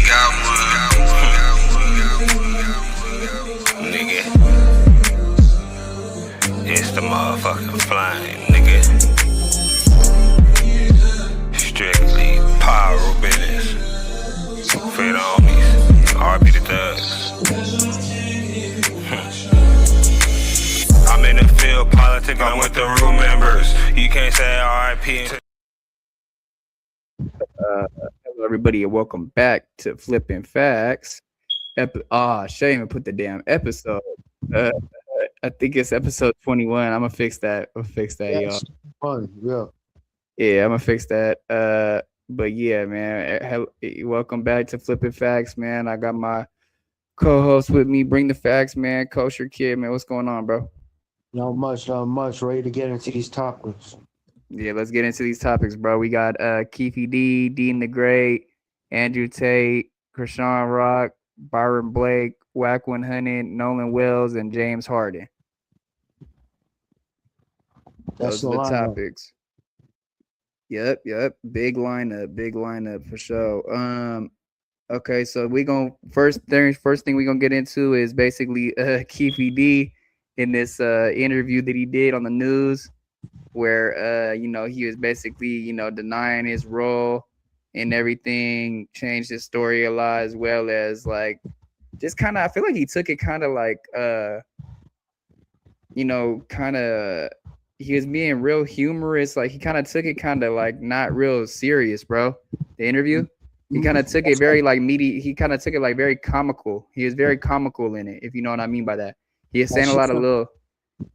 got one. Nigga, it's the motherfucking flame, nigga. Strictly power business. For the homies, RP the thugs. I'm in the field politic, I'm with the room members. You can't say RIP. Hello, everybody, and welcome back to Flipping Facts. Shay even put the damn episode. I think it's episode 21. I'm gonna fix that. Y'all. Fun, yeah. Yeah, I'm gonna fix that. But yeah, man. Welcome back to Flipping Facts, man. I got my co-host with me. Bring the facts, man. Kosher Kid, man. What's going on, bro? Not much. Ready to get into these topics. Yeah, let's get into these topics, bro. We got Keffe D, Deen the Great, Andrew Tate, Chrisean Rock, Byron Blake, Wack100, Nolan Wells, and James Harden. Those are the topics. Yep. Big lineup for sure. Okay, so we gonna first thing we gonna get into is basically Keffe D in this interview that he did on the news, where he was basically denying his role and everything, changed his story a lot, as well as like just kind of, I feel like he took it kind of like he was being real humorous, like he kind of took it kind of like not real serious, bro. The interview, he kind of took it very like meaty, he kind of took it like very comical. He was very comical in it, if you know what I mean by that. He is saying a lot of little.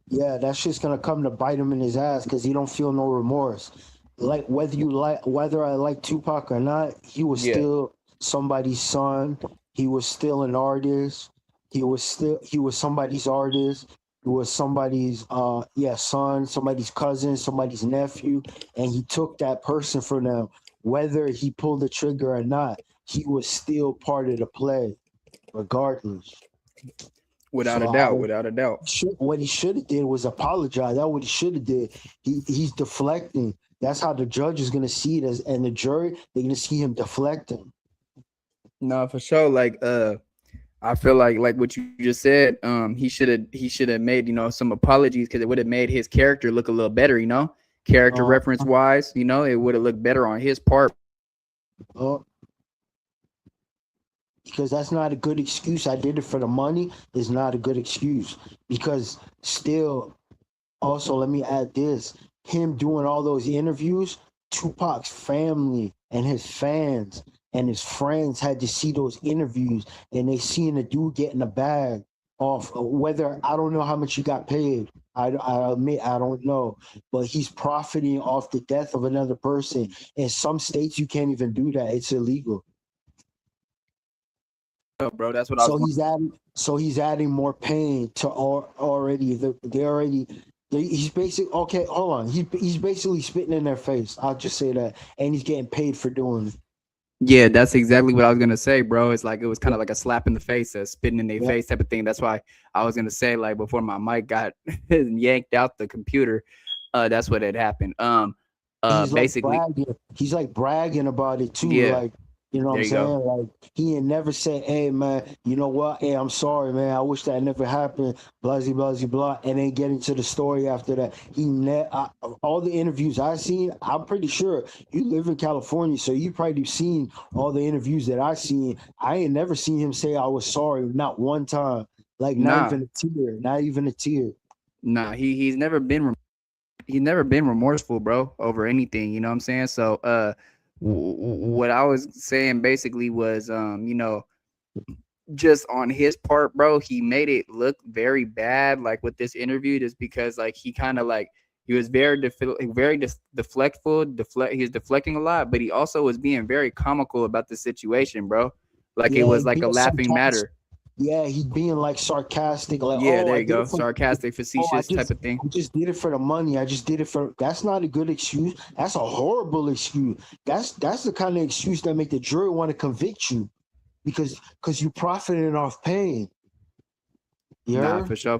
Yeah, that shit's gonna come to bite him in his ass because he don't feel no remorse. Like whether I like Tupac or not, he was still somebody's son. He was still an artist. He was somebody's artist. He was somebody's son, somebody's cousin, somebody's nephew, and he took that person from them. Whether he pulled the trigger or not, he was still part of the play, regardless. Without a doubt. What he should have did was apologize. That's what he should have did. He's deflecting. That's how the judge is gonna see it as, and the jury, they're gonna see him deflecting. No, for sure. Like I feel like what you just said, he should have made some apologies, because it would have made his character look a little better, character reference wise, it would have looked better on his part. Because that's not a good excuse. I did it for the money is not a good excuse. Because still, also, let me add this. Him doing all those interviews, Tupac's family and his fans and his friends had to see those interviews, and they seen the dude getting a bag off whether, I don't know how much he got paid. I admit I don't know. But he's profiting off the death of another person. In some states, you can't even do that. It's illegal. Bro, that's what he's adding more pain to he's basically, okay, hold on, he's basically spitting in their face. I'll just say that, and he's getting paid for doing it. Yeah, that's exactly what I was gonna say, bro. It's like it was kind of like a slap in the face, a spitting in their face type of thing. That's why I was gonna say, like, before my mic got yanked out the computer, that's what had happened. He's Basically, he's like bragging about it too, like. You know what I'm saying? Like, he ain't never said, hey, man, you know what? Hey, I'm sorry, man. I wish that never happened, blah, blah, and then get into the story after that. All the interviews I've seen, I'm pretty sure you live in California, so you probably seen all the interviews that I've seen. I ain't never seen him say I was sorry, not one time. Like, not even a tear. Nah, he's never been remorseful, bro, over anything. You know what I'm saying? So, what I was saying basically was, just on his part, bro, he made it look very bad, like with this interview, just because like he kind of like he was very deflectful. He was deflecting a lot, but he also was being very comical about the situation, bro. Like it was like a laughing matter. Yeah, he's being like sarcastic, like there you go, sarcastic, facetious type of thing. I just did it for the money. That's not a good excuse. That's a horrible excuse. That's the kind of excuse that make the jury want to convict you, because you profiting off pain. Yeah, nah, for sure.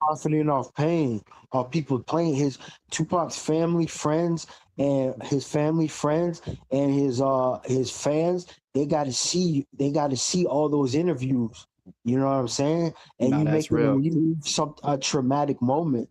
profiting off pain, off people playing Tupac's family, friends, and his family, friends, and his fans. They got to see all those interviews. You know what I'm saying? And No, you that's make them real. relive a traumatic moment,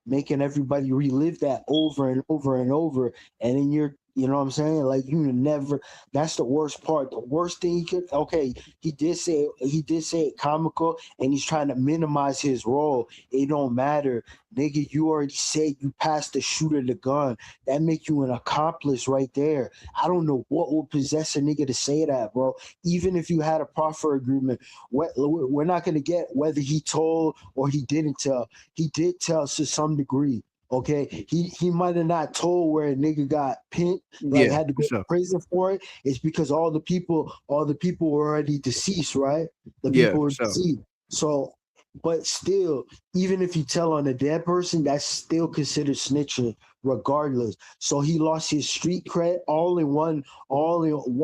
making everybody relive that over and over and over. And then you know what I'm saying? Like you never. That's the worst part. The worst thing he could. Okay, he did say it comical, and he's trying to minimize his role. It don't matter, nigga. You already said you passed the shooter the gun. That make you an accomplice right there. I don't know what will possess a nigga to say that, bro. Even if you had a proffer agreement, we're not gonna get whether he told or he didn't tell. He did tell to some degree. Okay, he might have not told where a nigga got pinned, like Yeah, had to for go to sure. prison for it. It's because all the people were already deceased, right? The Yeah, people for were sure. deceased. So, but still, even if you tell on a dead person, that's still considered snitching, regardless. So he lost his street cred all in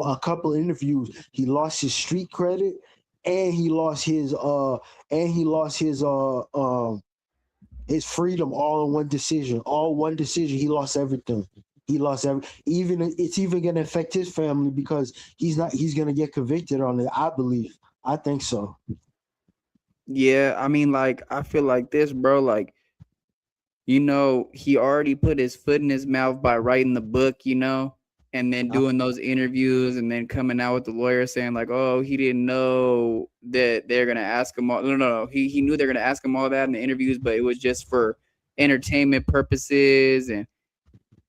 a couple of interviews. He lost his street credit, and he lost his freedom all in one decision. All one decision. He lost everything. He lost every. Even it's even going to affect his family because he's not. He's going to get convicted on it. I believe. I think so. Yeah, I mean, like, I feel like this, bro. Like, he already put his foot in his mouth by writing the book, and then doing those interviews and then coming out with the lawyer saying like, oh, he didn't know that they're going to ask him all. No. He knew they're going to ask him all that in the interviews, but it was just for entertainment purposes and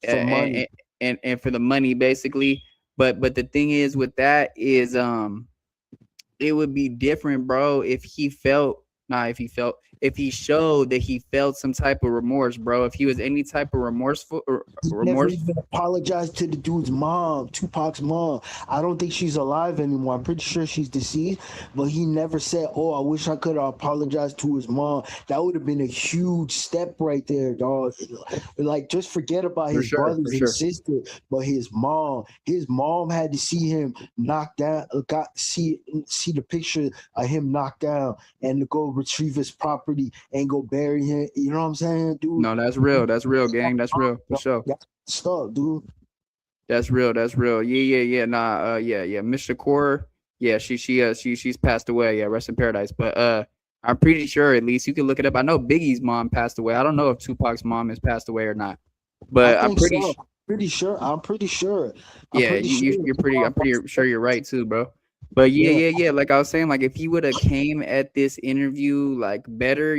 For money. and for the money basically. But the thing is with that is it would be different, bro, if he showed that he felt some type of remorse, bro. If he was any type of remorseful or He never remorse. even apologized to the dude's mom, Tupac's mom. I don't think she's alive anymore. I'm pretty sure she's deceased, but he never said, "Oh, I wish I could have apologized to his mom." That would have been a huge step right there, dog. Like, just forget about For his sure, brothers for and sure. sister, but his mom had to see him knocked down, see the picture of him knocked down, and to go retrieve his property and go bury him. You know what I'm saying, dude? No, that's real. That's real, gang. That's real for sure. That's stuff, dude. That's real. That's real. Yeah. Nah. Yeah. Miss Shakur. Yeah. She's passed away. Yeah. Rest in paradise. But I'm pretty sure at least you can look it up. I know Biggie's mom passed away. I don't know if Tupac's mom has passed away or not. I But I'm think pretty. so. Pretty sure. I'm pretty sure. I'm Yeah. pretty sure. You're pretty. I'm pretty sure you're right too, bro. But Yeah. yeah. Like I was saying, like if he would have came at this interview like better,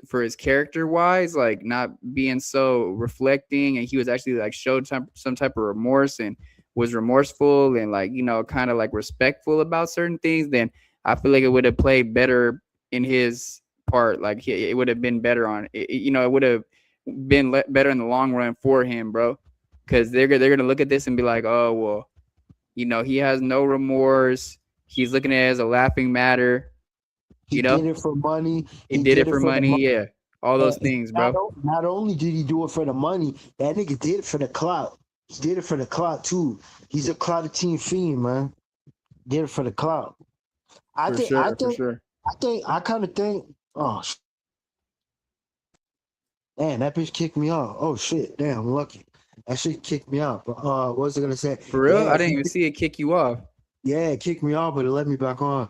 for his character wise, like not being so reflecting, and he was actually like showed some type of remorse and was remorseful and like kind of like respectful about certain things, then I feel like it would have played better in his part. Like it would have been better on it. It would have been better in the long run for him, bro. Because they're gonna look at this and be like, oh well, he has no remorse. He's looking at it as a laughing matter. He did it for money. He did it for the money. money. Yeah, all those things, bro. Not only did he do it for the money, that nigga did it for the clout. He did it for the clout too. He's a clout team fiend, man. Did it for the clout. I For think. sure, I for think. sure. I think. I kind of think. Oh, damn! That bitch kicked me off. Oh shit! Damn, I'm lucky. That shit kicked me out. But what was I gonna say? For real, Yeah, I didn't even see it kick you off. yeah, it kicked me off, but it let me back on.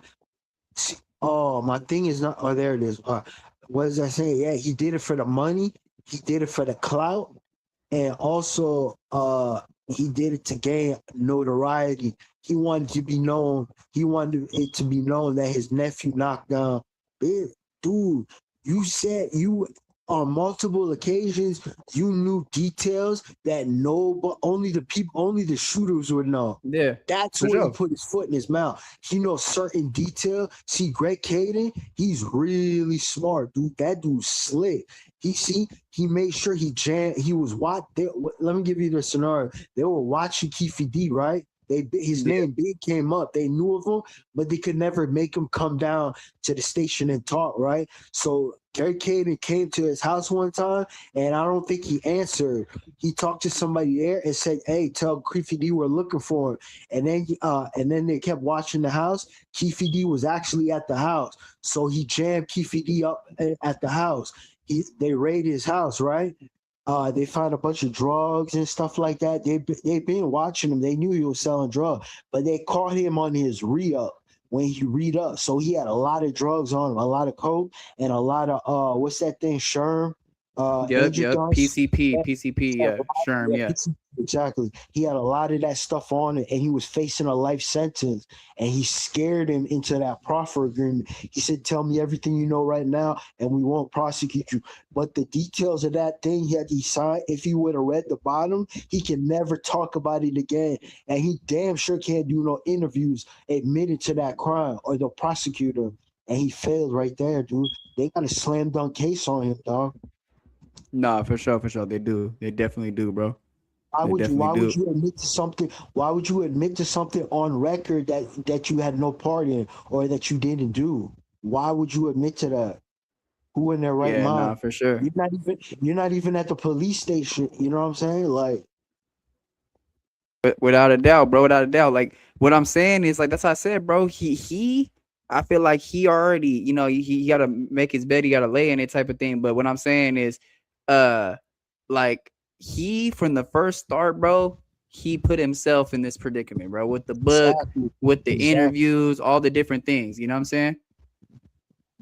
Oh, my thing is not. Oh, there it is. What was I saying? Yeah, he did it for the money. He did it for the clout, and also he did it to gain notoriety. He wanted to be known. He wanted it to be known that his nephew knocked down. Dude, you said you on multiple occasions you knew details that but only the shooters would know. Yeah, That's for where he sure. put his foot in his mouth. He knows certain detail. See, Greg Caden, he's really smart, dude. That dude's slick. He made sure he jammed. He was let me give you the scenario. They were watching Keffe D, right? His name Big came up. They knew of him, but they could never make him come down to the station and talk, right? So Gary Caden came to his house one time, and I don't think he answered. He talked to somebody there and said, "Hey, tell Keffe D we're looking for him." And then they kept watching the house. Keffe D was actually at the house, so he jammed Keffe D up at the house. They raid his house, right? They found a bunch of drugs and stuff like that. They've been watching him. They knew he was selling drugs, but they caught him on his re-up when he re-up. So he had a lot of drugs on him, a lot of coke and a lot of what's that thing, Sherm? Yep. PCP, yeah, Sherm, yeah. Exactly. He had a lot of that stuff on it, and he was facing a life sentence, and he scared him into that proffer agreement. He said, "Tell me everything you know right now, and we won't prosecute you." But the details of that thing he signed, if he would have read the bottom, he can never talk about it again. And he damn sure can't do no interviews admitting to that crime or the prosecutor. And he failed right there, dude. They got a slam dunk case on him, dog. Nah, for sure. They do. They definitely do, bro. Why would you admit to something? Why would you admit to something on record that you had no part in or that you didn't do? Why would you admit to that? Who in their right mind? Nah, for sure. You're not even at the police station. You know what I'm saying? Like, without a doubt, bro. Without a doubt. Like what I'm saying is like that's how I said, bro. I feel like he already, you know, he got to make his bed, he got to lay in it type of thing. But what I'm saying is, like. He from the first start, bro, he put himself in this predicament, bro, with the book, with the interviews, all the different things. You know what I'm saying?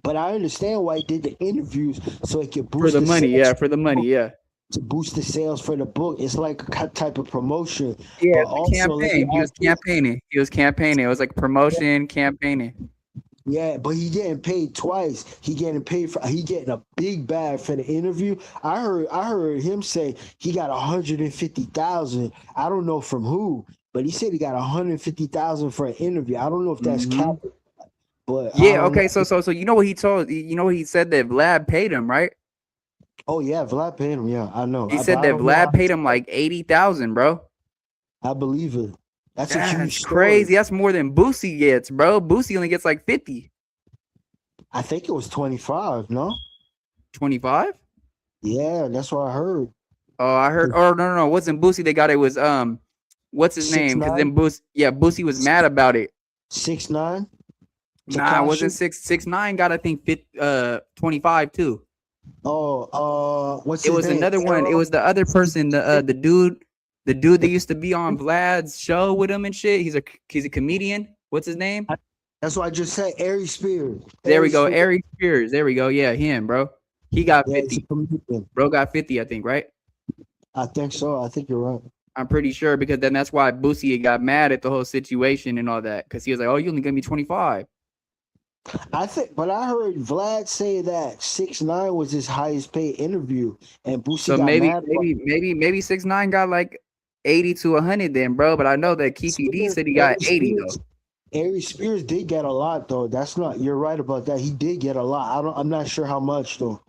But I understand why he did the interviews so it could boost for the money, to boost the sales for the book. It's like a type of promotion. Yeah, campaign. He was campaigning. It was like promotion, campaigning. Yeah, but he getting paid twice. He getting a big bag for the interview. I heard him say he got 150,000. I don't know from who, but he said he got 150,000 for an interview. I don't know if that's cap. But yeah, okay. So you know what he said that Vlad paid him, right? Oh yeah, Vlad paid him. Yeah, I know. He said that Vlad paid him like 80,000, bro. I believe it. That's a huge crazy. story. That's more than Boosie gets, bro. Boosie only gets like 50. I think it was 25, no? 25? Yeah, that's what I heard. Oh, I heard. Oh, no. It wasn't Boosie they got it. Was what's his name? Because then Boosie was mad about it. 6ix9ine? Nah, it wasn't 6ix9ine got I think 25 too. Oh, what's his name? It was another one. It was the other person, the dude that used to be on Vlad's show with him and shit. He's a comedian. What's his name? That's what I just said. Ari Spears. There we go. Ari Spears. There we go. Yeah, him, bro. He got 50. Bro got 50, I think, right? I think so. I think you're right. I'm pretty sure because then that's why Boosie got mad at the whole situation and all that because he was like, "Oh, you only gave me 25." But I heard Vlad say that 6ix9ine was his highest paid interview, and Boosie got maybe mad. Maybe 6ix9ine got like 80 to 100 then, bro. But I know that Keffe D said he got 80 though. Ari Spears did get a lot though. You're right about that. He did get a lot. I'm not sure how much though.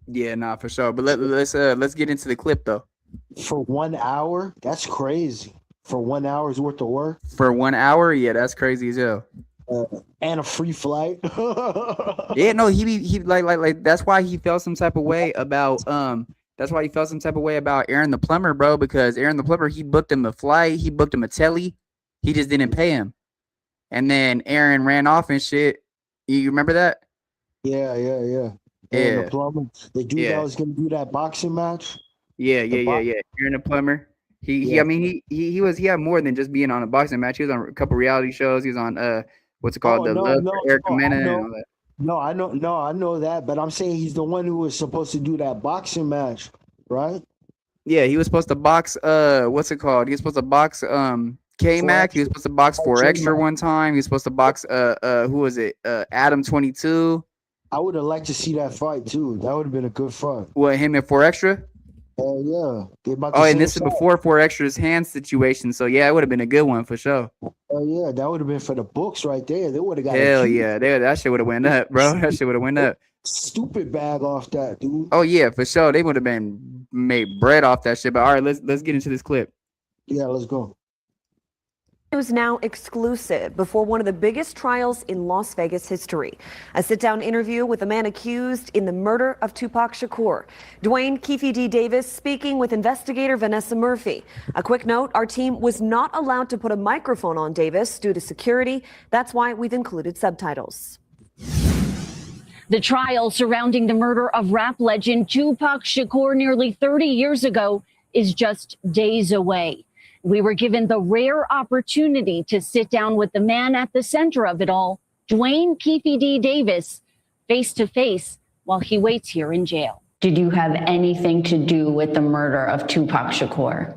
Yeah, nah, for sure. But let's get into the clip though. For 1 hour, that's crazy. For 1 hour's worth of work. For 1 hour, yeah, that's crazy as hell. And a free flight. Yeah, no, he like that's why he felt some type of way about That's why he felt some type of way about Aaron the plumber, bro. Because Aaron the plumber, he booked him a flight, he booked him a telly, he just didn't pay him. And then Aaron ran off and shit. You remember that? Yeah. Aaron the plumber, the dude that was gonna do that boxing match. Yeah. Aaron the plumber. He had more than just being on a boxing match. He was on a couple reality shows. He was on what's it called? Eric Mena and all that. No, I know that, but I'm saying he's the one who was supposed to do that boxing match, right? Yeah, he was supposed to box what's it called? He was supposed to box K-Mac. He was supposed to box 4Extra one time. He was supposed to box who was it? Adam 22. I would have liked to see that fight too. That would have been a good fight. What, him and 4Extra? Yeah. And this is before 4Extra's hand situation. So yeah, it would have been a good one for sure. Oh yeah, that would have been for the books right there. They would have got. Hell yeah, that shit would have went up, bro. That shit would have went up. Stupid bag off that, dude. Oh yeah, for sure. They would have been made bread off that shit. But all right, let's get into this clip. Yeah, let's go. News now exclusive before one of the biggest trials in Las Vegas history. A sit-down interview with the man accused in the murder of Tupac Shakur. Dwayne Keffe D. Davis speaking with investigator Vanessa Murphy. A quick note, our team was not allowed to put a microphone on Davis due to security. That's why we've included subtitles. The trial surrounding the murder of rap legend Tupac Shakur nearly 30 years ago is just days away. We were given the rare opportunity to sit down with the man at the center of it all, Dwayne Keffe D. Davis, face to face while he waits here in jail. Did you have anything to do with the murder of Tupac Shakur?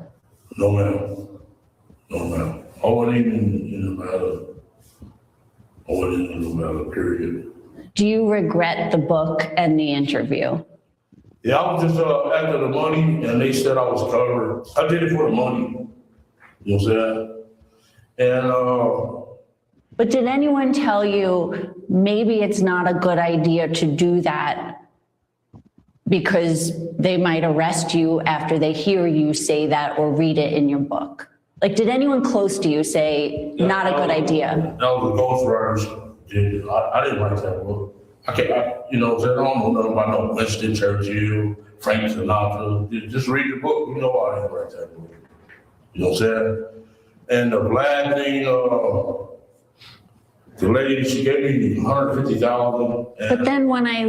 No, ma'am. No, ma'am. I wasn't even in the matter. I wasn't in the matter, period. Do you regret the book and the interview? Yeah, I was just after the money, and they said I was covered. I did it for the money. You know what I'm saying? And But did anyone tell you maybe it's not a good idea to do that because they might arrest you after they hear you say that or read it in your book? Like, did anyone close to you say, not a good idea? That was a ghostwriter. I didn't write that book. You know what I'm saying? I don't know nothing about no Winston Churchill, Frank Sinatra. Just read the book. You know I didn't write that book. You know what I'm saying? And the black thing, the lady, she gave me $150,000. But then when I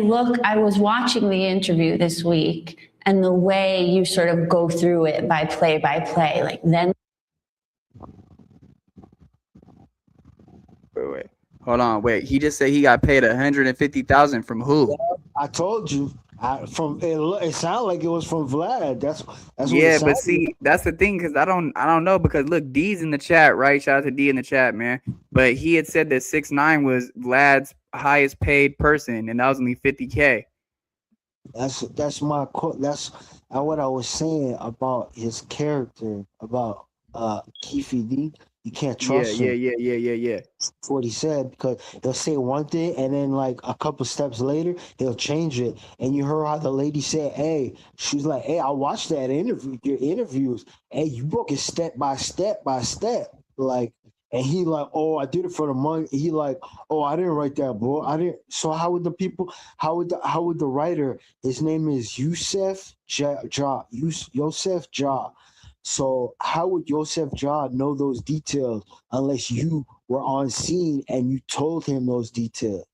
was watching the interview this week and the way you sort of go through it by play, like then. Wait. Hold on. Wait. He just said he got paid $150,000 from who? Yeah, I told you. It sounded like it was from Vlad. That's what yeah, but see, that's the thing, because I don't know, because look, D's in the chat, right? Shout out to D in the chat, man. But he had said that 6ix9ine was Vlad's highest paid person, and that was only $50K. That's what I was saying about his character, about Keffe D. You can't trust him. Yeah. That's what he said, because he'll say one thing and then like a couple steps later he'll change it. And you heard how the lady said, "Hey," she's like, "Hey, I watched that interview, your interviews. Hey, you broke it step by step by step." Like, and he like, "Oh, I did it for the money." He like, "Oh, I didn't write that book. I didn't." So how would the writer? His name is Yusef Ja. So how would Yosef Ja know those details unless you were on scene and you told him those details?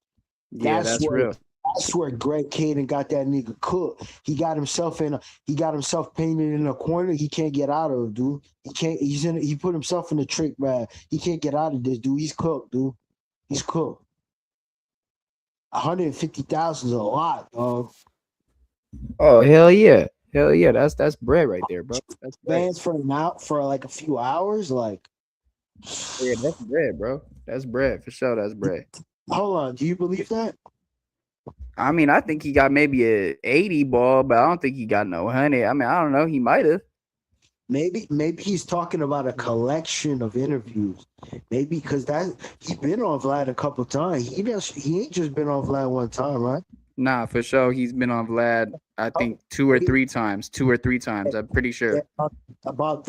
Yeah, that's real. That's where Greg Caden got that nigga cooked. He got himself painted in a corner he can't get out of, dude. He put himself in a trick bag. He can't get out of this, dude. He's cooked, dude. He's cooked. 150,000 is a lot, dog. Oh, hell yeah. Hell yeah, that's bread right there, bro. That's bands for like a few hours, like. Yeah, that's bread, bro. That's bread for sure. That's bread. Hold on, do you believe that? I mean, I think he got maybe a 80 ball, but I don't think he got no 100. I mean, I don't know. He might have. Maybe he's talking about a collection of interviews. Maybe because he's been on Vlad a couple times. He ain't just been on Vlad one time, right? Nah, for sure. He's been on Vlad, I think, two or three times. I'm pretty sure. About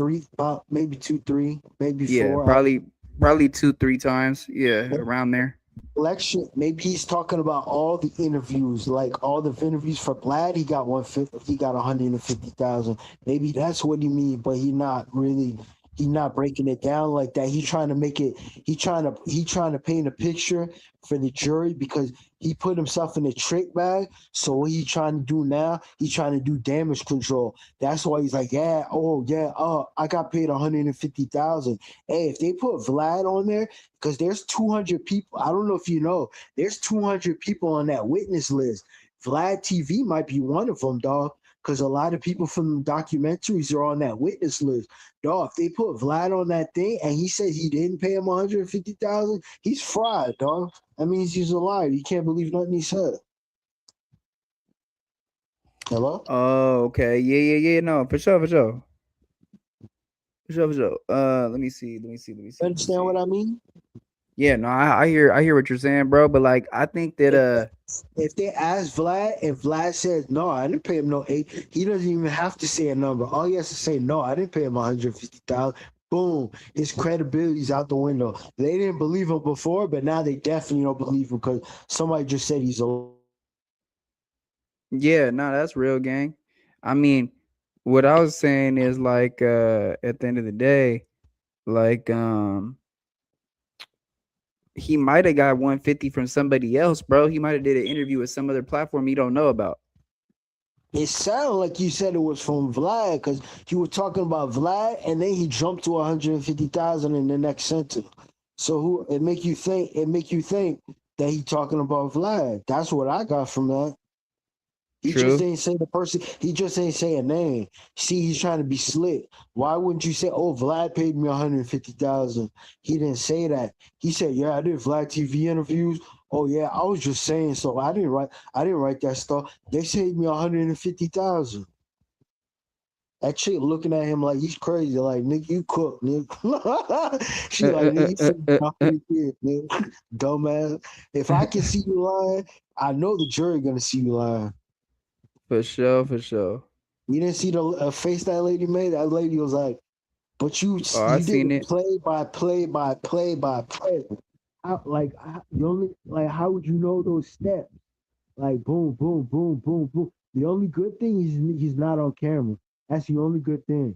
maybe 2, 3, maybe 4. Yeah, probably 2, 3 times. Yeah, around there. Collection. Maybe he's talking about all the interviews, like all the interviews for Vlad. He got 150. He got 150,000. Maybe that's what he means, but he's not breaking it down like that. He's trying to make it. He's trying to paint a picture for the jury because he put himself in a trick bag. So what he's trying to do now, he's trying to do damage control. That's why he's like, I got paid 150,000. Hey, if they put Vlad on there, because there's 200 people. I don't know if you know, there's 200 people on that witness list. Vlad TV might be one of them, dog. Because a lot of people from the documentaries are on that witness list. Dog, if they put Vlad on that thing and he says he didn't pay him 150,000, he's fried, dog. That means he's a liar. You can't believe nothing he said. Hello? Oh, okay. Yeah. No, for sure. Let me see. Understand what I mean? Yeah, no, I hear what you're saying, bro. But like, I think that if they ask Vlad and Vlad says no, I didn't pay him no 8, he doesn't even have to say a number. All he has to say, no, I didn't pay him 150,000. Boom, his credibility's out the window. They didn't believe him before, but now they definitely don't believe him because somebody just said he's a. Yeah, no, that's real, gang. I mean, what I was saying is like, at the end of the day, like, he might have got 150 from somebody else, bro. He might have did an interview with some other platform you don't know about. It sounded like you said it was from Vlad because you were talking about Vlad, and then he jumped to 150,000 in the next sentence. So it make you think that he talking about Vlad. That's what I got from that. He just ain't say the person. He just ain't say a name. See, he's trying to be slick. Why wouldn't you say, "Oh, Vlad paid me 150,000"? He didn't say that. He said, "Yeah, I did Vlad TV interviews. Oh yeah, I was just saying so. I didn't write that stuff. They paid me 150,000." That chick looking at him like he's crazy. Like, nigga, you cook, nigga. She like, nigga, you said 150, nigga. Dumbass. If I can see you lying, I know the jury gonna see you lying. For sure. You didn't see the face that lady made? That lady was like, but you seen did it. play by play. How would you know those steps? Like boom, boom, boom, boom, boom. The only good thing is he's not on camera. That's the only good thing.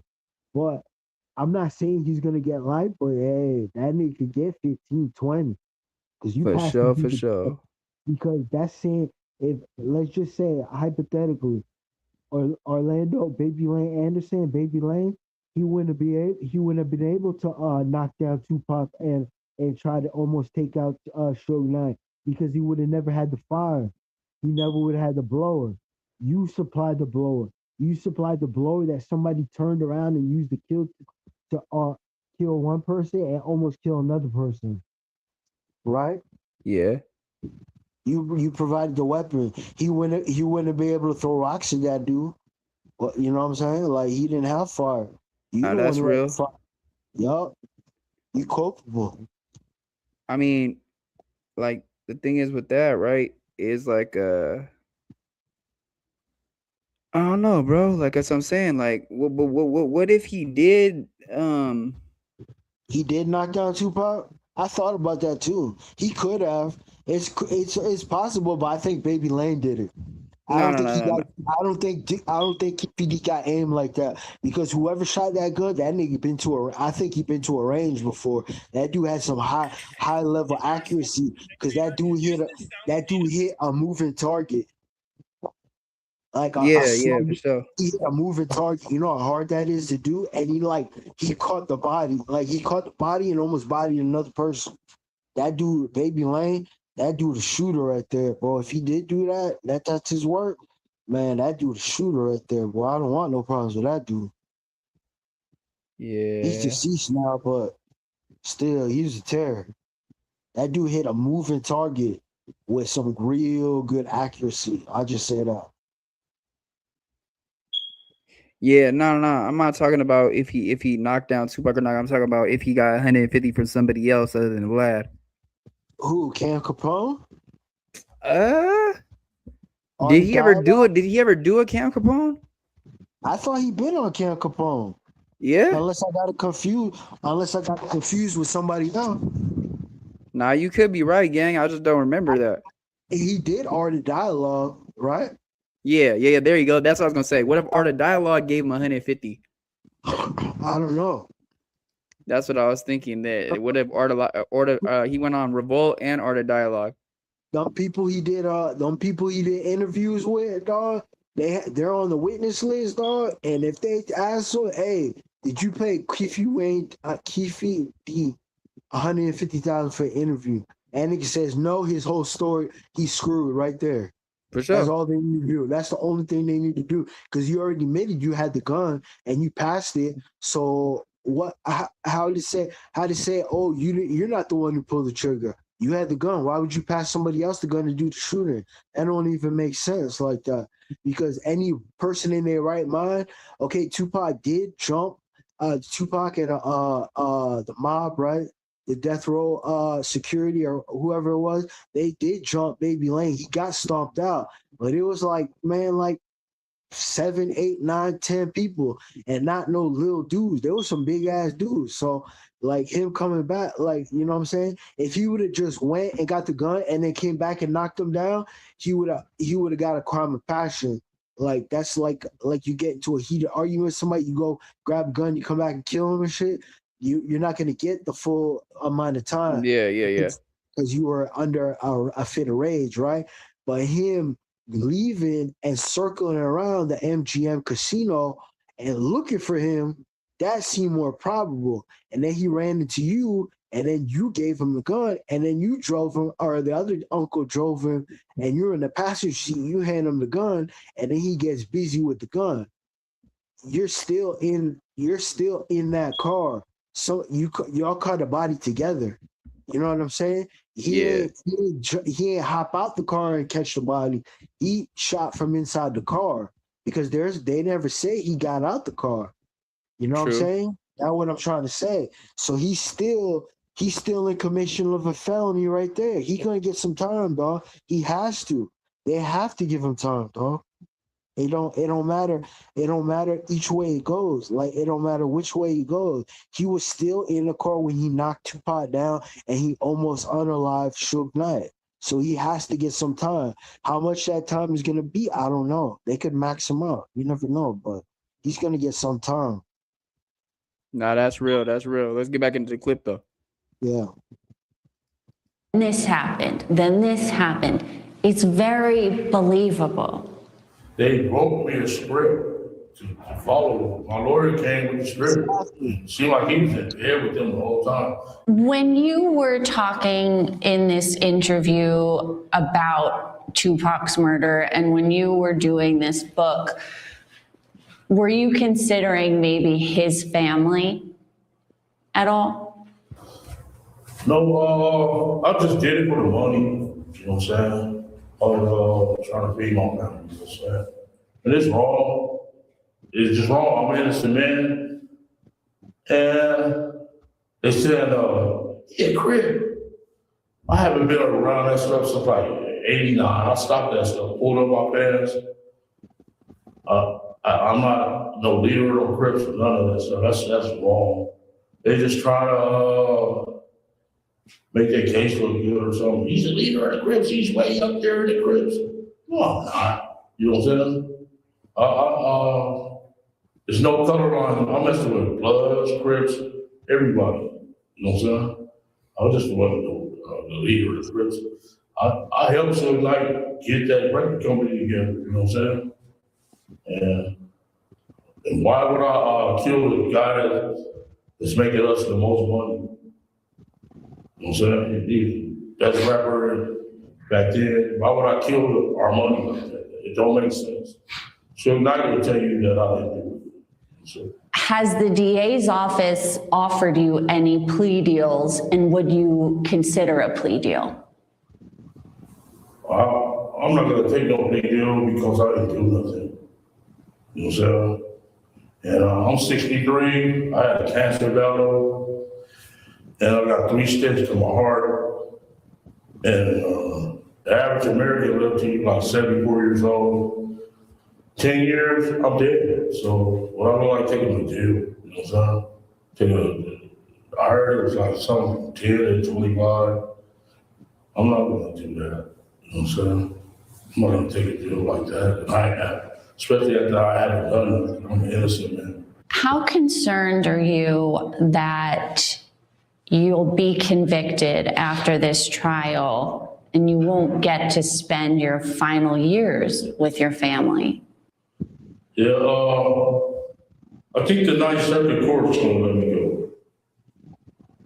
But I'm not saying he's gonna get life, but hey, that nigga could get 15, 20. Because you For passed sure. Because that's saying, if let's just say hypothetically, Orlando Baby Lane Anderson, Baby Lane, he wouldn't have been able to knock down Tupac and try to almost take out Suge Knight because he would have never had the fire. He never would have had the blower. You supplied the blower. You supplied the blower that somebody turned around and used to kill one person and almost kill another person. Right? Yeah. You provided the weapon. He wouldn't be able to throw rocks at that dude. Well, you know what I'm saying? Like, he didn't have fire. You the That's one who real. had fire. Yup. You culpable. I mean, like, the thing is with that, right? Is like I don't know, bro. Like, that's what I'm saying. Like, what if he did He did knock down Tupac? I thought about that too. He could have. It's possible, but I think Baby Lane did it. I don't think Keffe got aim like that because whoever shot that gun, that nigga I think he been to a range before. That dude had some high level accuracy because that dude hit a moving target. Like for sure. he hit a moving target. You know how hard that is to do, and he caught the body. Like, he caught the body and almost bodied another person. That dude, Baby Lane, that dude a shooter right there, bro. If he did do that, that's his work. Man, that dude a shooter right there, boy. I don't want no problems with that dude. Yeah. He's deceased now, but still, he's a terror. That dude hit a moving target with some real good accuracy. I just say that. Yeah, no. I'm not talking about if he knocked down Tupac or not. I'm talking about if he got 150 from somebody else other than Vlad. Who, Cam Capone? Did he ever do it? Did he ever do a Cam Capone? I thought he been on Cam Capone. Yeah. Unless I got confused with somebody else. Nah, you could be right, gang. I just don't remember that. He did Art of Dialogue, right? Yeah. There you go. That's what I was gonna say. What if Art of Dialogue gave him 150? I don't know. That's what I was thinking. That what if he went on Revolt and Art of Dialogue? Them people he did interviews with, dog. They're on the witness list, dog. And if they ask him, hey, did you pay Keffe D 150,000 for an interview? And nigga says no, his whole story, he's screwed right there. For sure. That's all they need to do. That's the only thing they need to do. Because you already admitted you had the gun and you passed it. So what? How to say? Oh, you're not the one who pulled the trigger. You had the gun. Why would you pass somebody else the gun to do the shooting? That don't even make sense like that. Because any person in their right mind, okay, Tupac did jump. Tupac and the mob, right? The death row security or whoever it was, they did jump Baby Lane. He got stomped out. But it was like 7, 8, 9, 10 people and not no little dudes. There was some big ass dudes. So like him coming back, like, you know what I'm saying? If he would have just went and got the gun and then came back and knocked him down, he would have got a crime of passion. Like, that's like you get into a heated argument with somebody, you go grab a gun, you come back and kill him and shit. You're not gonna get the full amount of time. Yeah. because you were under a fit of rage, right? But him leaving and circling around the MGM casino and looking for him, that seemed more probable. And then he ran into you, and then you gave him the gun, and then you drove him, or the other uncle drove him, and you're in the passenger seat, you hand him the gun, and then he gets busy with the gun. You're still in that car. So y'all caught the body together. You know what I'm saying? He ain't hop out the car and catch the body. He shot from inside the car because they never say he got out the car. You know what I'm saying? That's what I'm trying to say. So he's still in commission of a felony right there. He gonna get some time, dog. He has to. They have to give him time, dog. It don't matter. It don't matter each way it goes. Like, it don't matter which way he goes. He was still in the car when he knocked Tupac down and he almost unalived Suge Knight. So he has to get some time. How much that time is gonna be, I don't know. They could max him out. You never know, but he's gonna get some time. Nah, that's real. That's real. Let's get back into the clip though. Yeah. This happened, then this happened. It's very believable. They wrote me a script to follow. My lawyer came with the script. It seemed like he was in bed with them the whole time. When you were talking in this interview about Tupac's murder, and when you were doing this book, were you considering maybe his family at all? No, I just did it for the money. You know what I'm saying? I was trying to feed my family. You know what I'm saying? And it's wrong. It's just wrong. I'm an innocent man. And they said, yeah, crib. I haven't been around that stuff since like 89. I stopped that stuff, pulled up my pants. I'm not no leader, no Crips, or none of that stuff. That's wrong. They just try to make their case look good or something. He's a leader of the Crips. He's way up there in the Crips. No, I'm not. You know what I'm saying? There's no color line. I'm messing with Bloods, Crips, everybody. You know what I'm saying? I just wasn't the leader of the Crips. I helped Suge Knight get that record company together. You know what I'm saying? And why would I kill the guy that's making us the most money? You know what I'm saying? That's a rapper back then. Why would I kill our money like that? It don't make sense. Suge Knight will tell you that I didn't do it. So. Has the DA's office offered you any plea deals, and would you consider a plea deal? I'm not gonna take no plea deal because I didn't do nothing. You know what I'm saying? And I'm 63, I had a cancer battle, and I got 3 stents to my heart. And the average American lives to like 74 years old. 10 years, I'm dead. So, I don't like taking a deal, you know what I'm saying? I heard it was like something 10 to 25. I'm not gonna do that, you know what I'm saying? I'm not gonna take a deal like that. And I have. Especially after I haven't done nothing. I'm an innocent man. How concerned are you that you'll be convicted after this trial and you won't get to spend your final years with your family? Yeah, I think the Ninth Circuit Court is gonna let me go.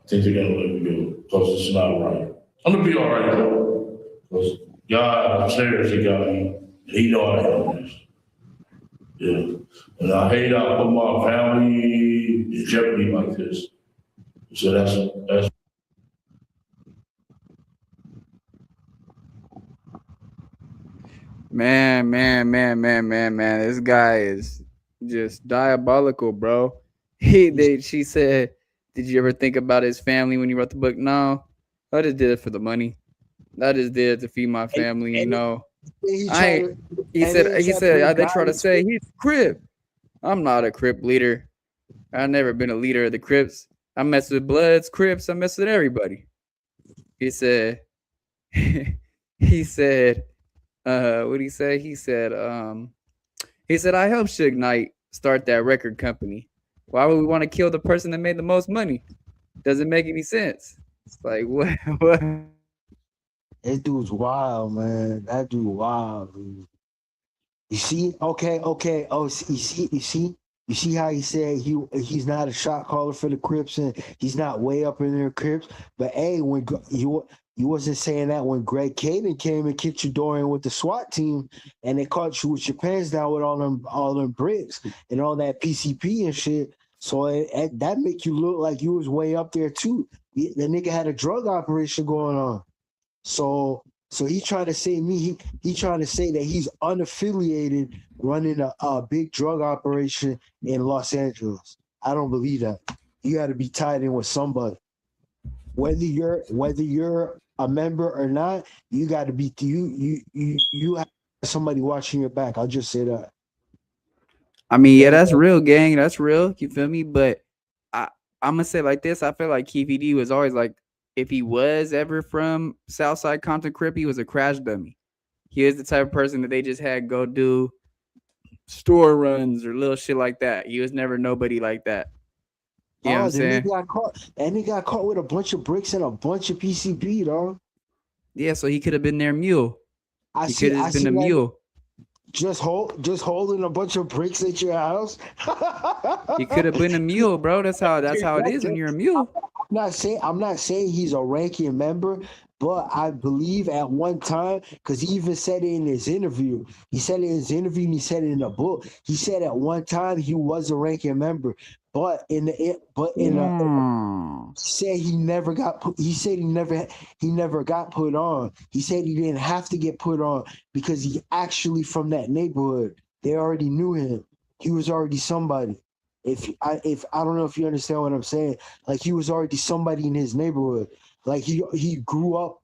I think they're gonna let me go because it's not right. I'm gonna be all right though, because God upstairs, he got me. He know I am this. Yeah, and I hate I put my family in jeopardy like this. So that's. Man. This guy is just diabolical, bro. She said, did you ever think about his family when you wrote the book? No, I just did it for the money. I just did it to feed my family, you know. He said they try to say he's a Crip. I'm not a Crip leader. I've never been a leader of the Crips. I mess with Bloods, Crips. I mess with everybody. He said, what'd he say? He said, I helped Suge Knight start that record company. Why would we want to kill the person that made the most money? Doesn't make any sense. It's like, what? That dude's wild, man. That dude wild, dude. You see? Okay. Oh, you see how he said he's not a shot caller for the Crips and he's not way up in their Crips. But hey, when you wasn't saying that when Greg Caden came and kicked your door in with the SWAT team and they caught you with your pants down with all them bricks and all that PCP and shit. So that make you look like you was way up there too. The nigga had a drug operation going on. So he trying to say he trying to say that he's unaffiliated running a big drug operation in Los Angeles. I don't believe that. You got to be tied in with somebody. Whether you're a member or not, you got to be you have somebody watching your back. I'll just say that. I mean, yeah, that's real, gang. That's real. You feel me? But I'm gonna say like this. I feel like Keffe D was always like, if he was ever from Southside Compton Crip, he was a crash dummy. He was the type of person that they just had go do store runs or little shit like that. He was never nobody like that. You know what I'm saying? And he got caught with a bunch of bricks and a bunch of PCP, dog. Yeah, so he could have been their mule. He could have been a mule. Just holding a bunch of bricks at your house. He could have been a mule, bro. That's how it is when you're a mule. I'm not saying he's a ranking member, but I believe at one time, because he even said it in his interview. He said it in his interview and he said it in a book. He said at one time he was a ranking member, but he said he never got put. He said he never got put on. He said he didn't have to get put on because he actually from that neighborhood. They already knew him. He was already somebody. If I don't know if you understand what I'm saying, like he was already somebody in his neighborhood. Like he grew up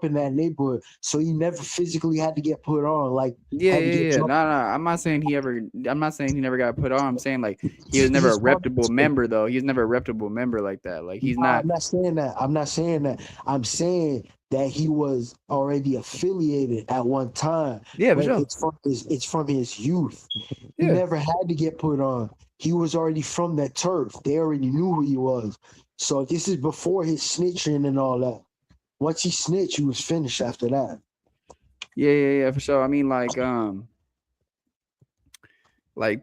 in that neighborhood, so he never physically had to get put on. Like yeah. No. I'm not saying he never got put on. I'm saying like he was never a reputable member though. He was never a reputable member like that. Like he's not. I'm not saying that. I'm saying that he was already affiliated at one time. Yeah, for sure. It's from his youth. He Yeah. never had to get put on. He was already from that turf. They already knew who he was. So this is before his snitching and all that. Once he snitched, he was finished after that. Yeah, for sure. I mean, like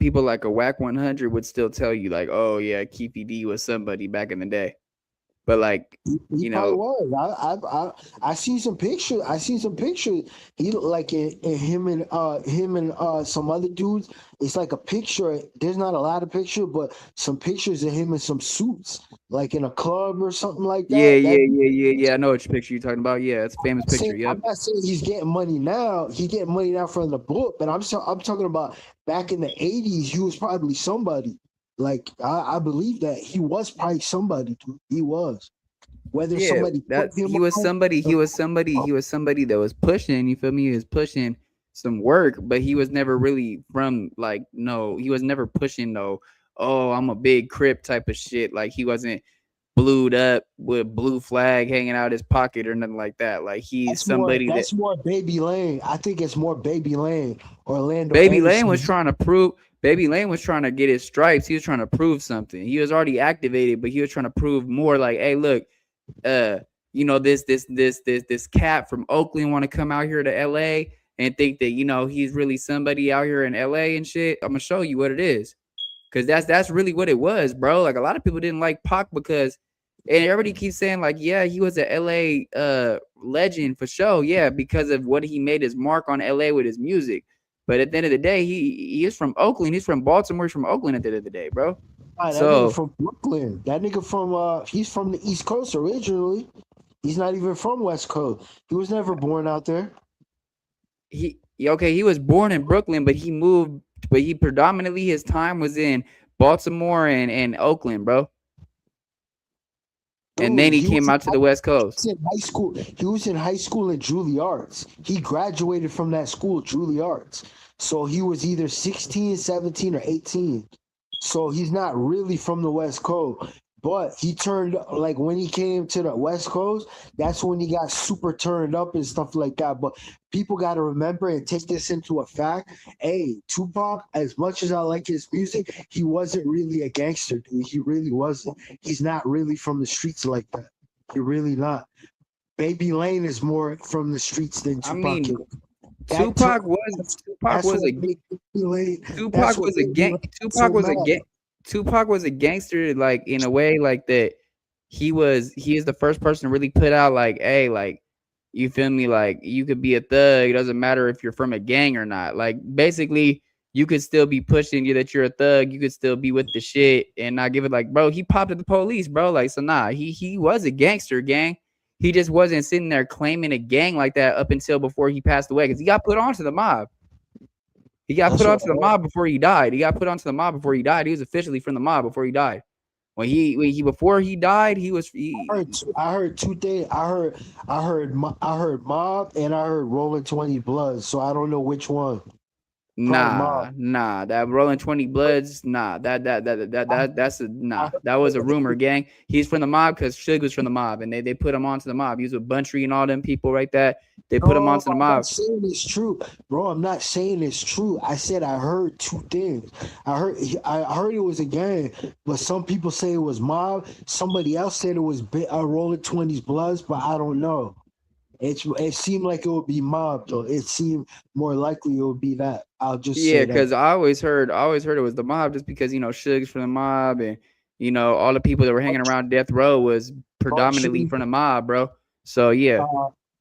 people like a Wack100 would still tell you, like, oh yeah, Keffe D was somebody back in the day. But like, he probably was. I seen some pictures. He looked like in him and some other dudes. It's like a picture. There's not a lot of pictures, but some pictures of him in some suits, like in a club or something like that. Yeah. I know which picture you're talking about. Yeah, it's a famous picture. Yeah. I'm not saying he's getting money now. He's getting money now from the book, but I'm talking about back in the 80s. He was probably somebody. Like I believe that he was probably somebody. He was. Whether somebody he was somebody that was pushing. You feel me? He was pushing some work, but he was never really from like he was never pushing oh, I'm a big Crip type of shit. Like he wasn't blued up with blue flag hanging out his pocket or nothing like that. Like he's that's more Baby Lane. I think it's more Baby Lane. Orlando. Baby Lane was trying to get his stripes. He was trying to prove something. He was already activated, but he was trying to prove more. Like, hey, look, this cat from Oakland want to come out here to LA and think that he's really somebody out here in LA and shit. I'm gonna show you what it is, because that's really what it was, bro. Like a lot of people didn't like Pac because, and everybody keeps saying like, yeah, he was a LA legend for sure, yeah, because of what he made his mark on LA with his music. But at the end of the day, he is from Oakland. He's from Baltimore. He's from Oakland at the end of the day, bro. That nigga from Brooklyn. That nigga from he's from the East Coast originally. He's not even from West Coast. He was never born out there. He was born in Brooklyn, but he moved. But he predominantly his time was in Baltimore and Oakland, bro. And then he came out to the West Coast. He was in high school at Juilliard's. He graduated from that school, Juilliard's. So he was either 16, 17, or 18. So he's not really from the West Coast. But he turned, like when he came to the West Coast, that's when he got super turned up and stuff like that. But people got to remember and take this into a fact. Hey, Tupac, as much as I like his music, he wasn't really a gangster, dude. He really wasn't. He's not really from the streets like that. He really not. Baby Lane is more from the streets than I Tupac mean, is. Tupac was That's what made Baby Lane. That's what made Baby Lane so mad. Tupac was a gangster, like in a way, like that. He is the first person to really put out like, hey, like, you feel me? Like, you could be a thug. It doesn't matter if you're from a gang or not. Like, basically, you could still be pushing you that you're a thug. You could still be with the shit and not give it. Like, bro, he popped at the police, bro. Like, so nah, he was a gangster, gang. He just wasn't sitting there claiming a gang like that up until before he passed away, because he got put onto the mob. He got put onto the mob before he died. He was officially from the mob before he died. Before he died, he was. I heard 2 things. I heard Mob and I heard Rolling 20 Bloods. So I don't know which one. Nah. That Rolling 20 Bloods. Nah. That was a rumor, gang. He's from the mob because Suge was from the mob, and they put him onto the mob. He was with Buntry and all them people right there. They put him onto the mob. I'm not saying it's true, bro. I'm not saying it's true. I said I heard 2 things. I heard it was a gang, but some people say it was mob. Somebody else said it was Rolling 20s Bloods, but I don't know. It seemed like it would be mob though. It seemed more likely it would be that. I'll just say because I always heard it was the mob, just because Suge's from the mob, and all the people that were hanging around Death Row was predominantly from the mob, bro. So yeah.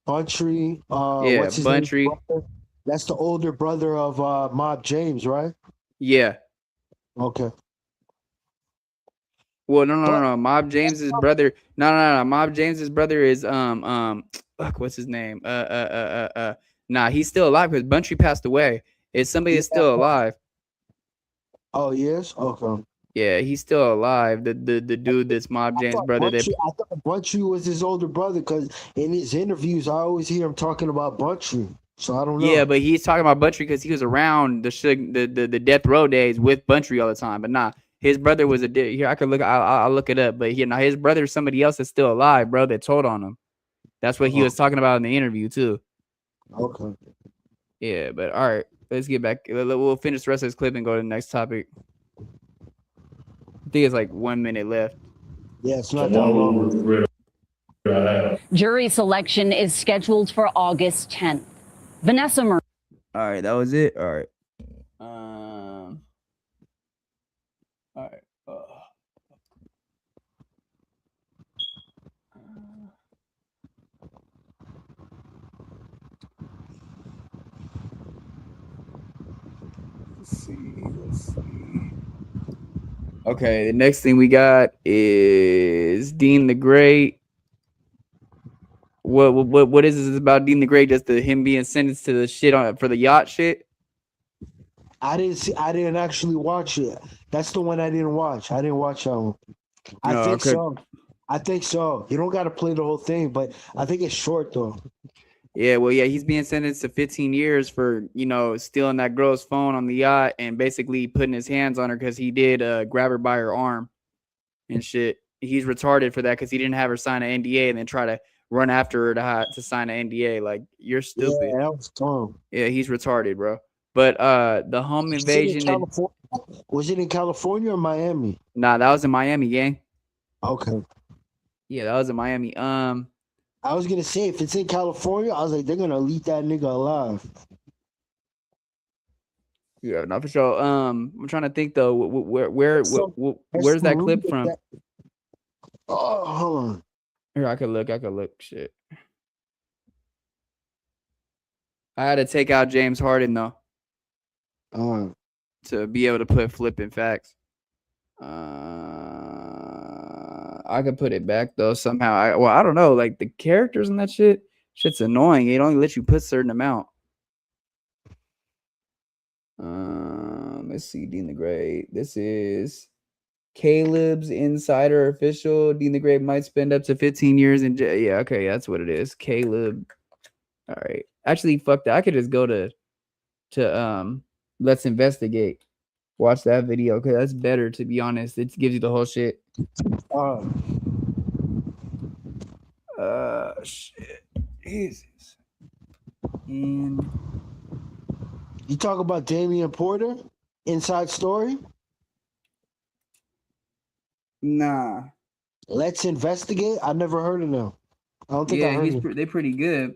Buntry, what's his Buntry. Name? That's the older brother of Mob James, right? Yeah. Okay. Well, no. Mob James's brother. No. Mob James's brother is what's his name? Nah, he's still alive because Buntry passed away. It's somebody that's still alive. Oh yes. Okay. Yeah, he's still alive. The dude that's Mob James' brother. I thought Buntry was his older brother, because in his interviews I always hear him talking about Buntry. So I don't know. Yeah, but he's talking about Buntry because he was around the Death Row days with Buntry all the time. But nah, his brother was here. I could look. I'll look it up. But his brother is somebody else that's still alive, bro. That told on him. That's what he was talking about in the interview too. Okay. Yeah, but all right. Let's get back. We'll finish the rest of this clip and go to the next topic. I think it's like 1 minute left. Yeah, it's not that long. Jury selection is scheduled for August 10th. Vanessa All right, that was it. All right. All right. Let's see. Okay, the next thing we got is Deen the Great. What is this about Deen the Great? Just him being sentenced to the shit for the yacht shit? I didn't actually watch it. That's the one I didn't watch. I didn't watch that one. I think so. You don't got to play the whole thing, but I think it's short though. Yeah, well, yeah, he's being sentenced to 15 years for, stealing that girl's phone on the yacht and basically putting his hands on her because he did grab her by her arm and shit. He's retarded for that because he didn't have her sign an NDA and then try to run after her to sign an NDA. Like, you're stupid. Yeah, that was dumb. Yeah, he's retarded, bro. But the home invasion. Was it in California or Miami? Nah, that was in Miami, gang. Okay. Yeah, that was in Miami. I was gonna say, if it's in California, I was like, they're gonna eat that nigga alive. Yeah, not for sure. I'm trying to think though. Where's that clip from? Oh, hold on. Here, I could look. Shit. I had to take out James Harden though. To be able to put flipping facts. I could put it back though somehow. I don't know. Like the characters and that shit's annoying. It only lets you put a certain amount. Let's see. Deen the Great. This is Caleb's Insider Official. Deen the Great might spend up to 15 years in jail. Yeah, okay, that's what it is. Caleb. All right. Actually, fuck that. I could just go to Let's Investigate. Watch that video because that's better, to be honest. It gives you the whole shit. Shit. Jesus. And you talk about Damian Porter? Inside Story? Nah. Let's Investigate? I never heard of them. I don't think I heard it. They pretty good.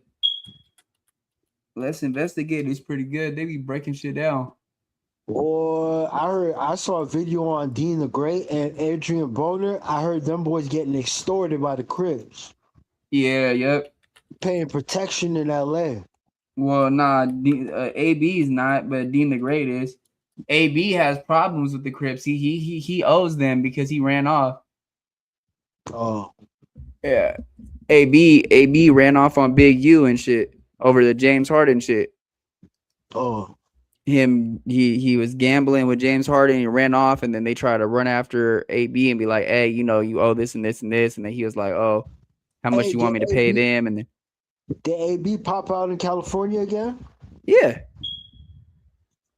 Let's Investigate is pretty good. They be breaking shit down. Or I saw a video on Deen the Great and Adrian Broner. I heard them boys getting extorted by the Crips. Yeah, yep. Paying protection in LA. Well, nah, AB is not, but Deen the Great is. AB has problems with the Crips. He owes them because he ran off. Oh. Yeah. AB ran off on Big U and shit over the James Harden shit. Oh. He was gambling with James Harden. He ran off, and then they tried to run after AB and be like, "Hey, you know, you owe this and this and this." And then he was like, "Oh, how much you want me to pay them?" And then did AB pop out in California again? Yeah,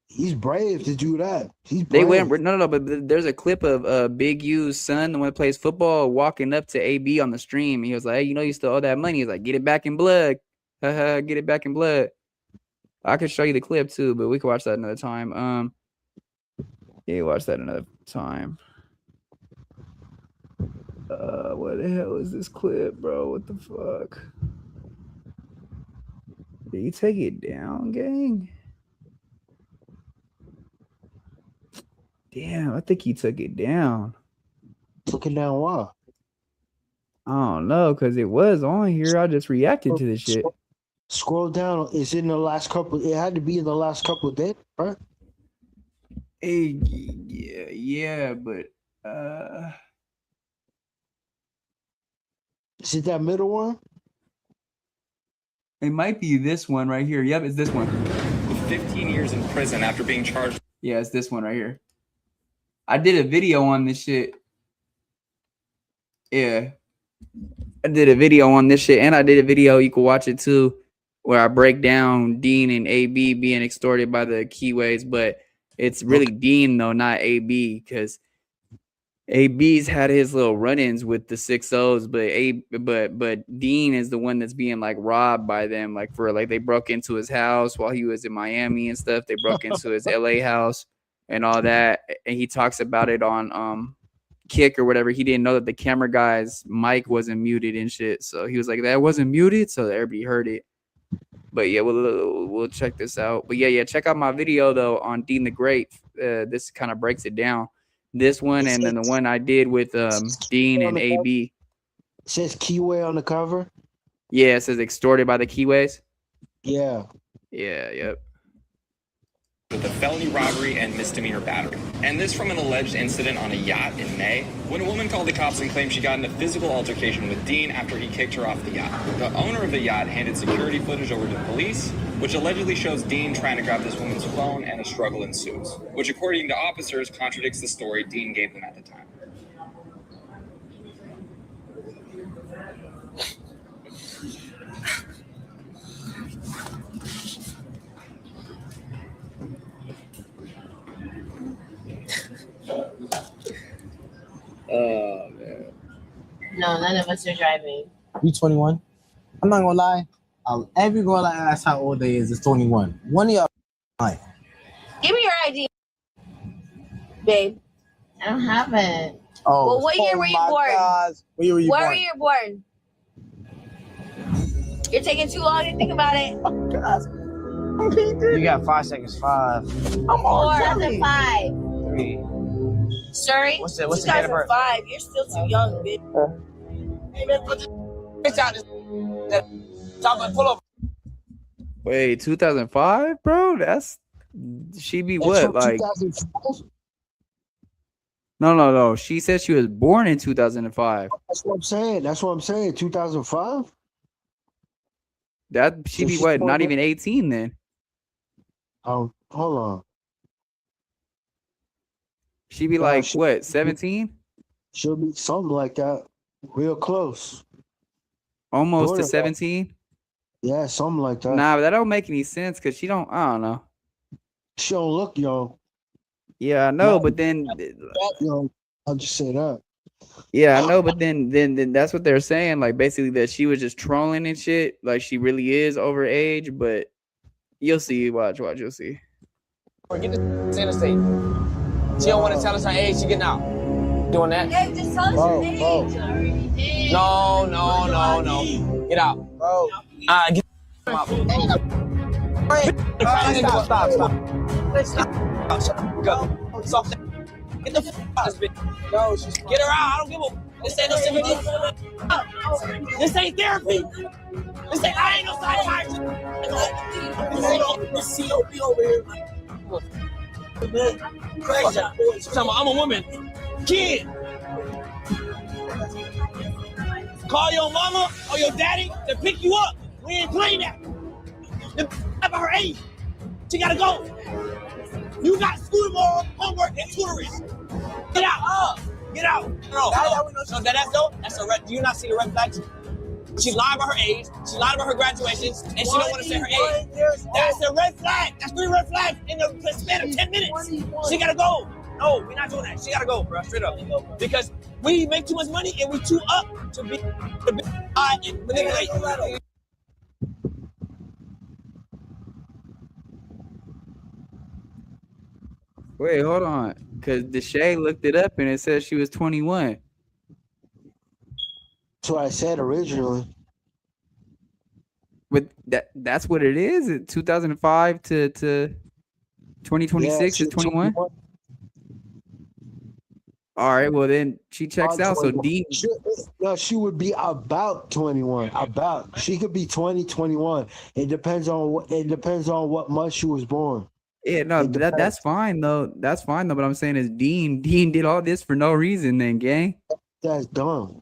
he's brave to do that. He's brave. They went no, but there's a clip of Big U's son, the one that plays football, walking up to AB on the stream. He was like, "Hey, you know, you still owe that money." He's like, "Get it back in blood, get it back in blood." I could show you the clip too, but we can watch that another time. Yeah, watch that another time. What the hell is this clip, bro? What the fuck? Did you take it down, gang? Damn, I think he took it down. Took it down what? I don't know, because it was on here. I just reacted to this shit. Scroll down. It's in the last couple. It had to be in the last couple of days, right? Yeah, but is it that middle one? It might be this one right here. Yep, it's this one. 15 years in prison after being charged. Yeah, it's this one right here. I did a video on this shit. Yeah. I did a video on this shit, and I did a video, you can watch it too, where I break down Deen and AB being extorted by the Keyways, but it's really Deen though, not AB, because AB's had his little run-ins with the 6-0s, but Deen is the one that's being like robbed by them, like for like they broke into his house while he was in Miami and stuff. They broke into his LA house and all that, and he talks about it on Kick or whatever. He didn't know that the camera guy's mic wasn't muted and shit, so he was like, that wasn't muted, so everybody heard it. But yeah, we'll check this out. But yeah, check out my video though on Deen the Great. This kind of breaks it down. This one and then the one I did with Deen and AB. It says Keyway on the cover. Yeah, it says extorted by the Keyways. Yeah. Yeah, yep. With a felony robbery and misdemeanor battery. And this from an alleged incident on a yacht in May, when a woman called the cops and claimed she got in a physical altercation with Deen after he kicked her off the yacht. The owner of the yacht handed security footage over to the police, which allegedly shows Deen trying to grab this woman's phone, and a struggle ensues, which according to officers contradicts the story Deen gave them at the time. Oh man. No, none of us are driving. You 21? I'm not gonna lie. Every girl I ask how old they is 21. One of y'all lying. Give me your ID, babe. I don't have it. Oh, well, what year were you born? Gosh. What year were you Where born? were you born? You're taking too long to think about it. You got 5 seconds. 5. I'm 4 to 5. 3. Sorry? What's the date of birth? 2005. You're still too young, bitch. Hey, man, put this bitch out. Pull over. Wait, 2005, bro? She be what, like? 2005? No. She said she was born in 2005. That's what I'm saying. 2005? That she be what? Not even 18 then. Oh, hold on. She be like what? 17? She'll be something like that. Real close. Almost to 17? Yeah, something like that. Nah, but that don't make any sense because I don't know. She don't look young. Yeah, I know, but then Young. I'll just say that. yeah, I know, but then that's what they're saying, like basically that she was just trolling and shit, like she really is over age, but you'll see, watch, you'll see. Get this interstate. She don't want to tell us her age. She getting out. doing that. Hey, just tell us your age. No. Get out. Bro. Get out. Stop. Get the out of this bitch. No, she's Get her out. I don't give a. This ain't no sympathy. This ain't therapy. I ain't no psychiatrist. This COP over here. I'm a woman. Kid. Call your mama or your daddy to pick you up. We ain't playing that. The about her age. She gotta go. You got school homework and tutoring. Get out. Get out. No. That's a red. Do you not see the red flags? She lied about her age. She lied about her graduation, and she don't want to say her age. That's a red flag. That's 3 red flags in the span of 10 minutes. She gotta go. No, we're not doing that. She gotta go, bro. Straight up. Because we make too much money and we too up to be and manipulate. Wait, hold on. Because Deshae looked it up and it says she was 21. That's what I said originally. But that's what it is? 2005 to 2026 is 21? All right, well then she checks out. So Deen, she would be about 21. She could be 20, 21. It depends on what month she was born. Yeah, no, that's fine though. That's fine though. But I'm saying is Deen did all this for no reason then, gang. That's dumb.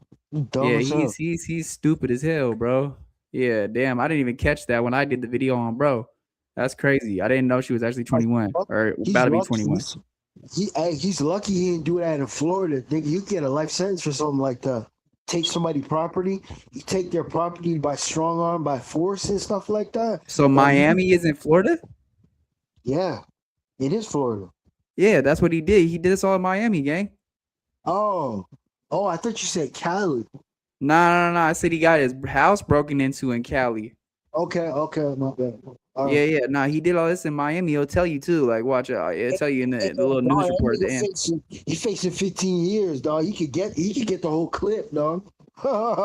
Yeah, he's stupid as hell, bro. Yeah, damn. I didn't even catch that when I did the video on bro. That's crazy. I didn't know she was actually 21 or about to be 21. He's lucky he didn't do that in Florida. You get a life sentence for something like that. Take somebody's property, you take their property by strong arm, by force and stuff like that. So Miami is in Florida? Yeah, it is Florida. Yeah, that's what he did. He did this all in Miami, gang. Oh, I thought you said Cali. No. I said he got his house broken into in Cali. Okay, my bad. Yeah. No, he did all this in Miami. He'll tell you too. Like, watch out. It'll tell you in the little news report at the end. He's facing 15 years, dog. He could get the whole clip, dog.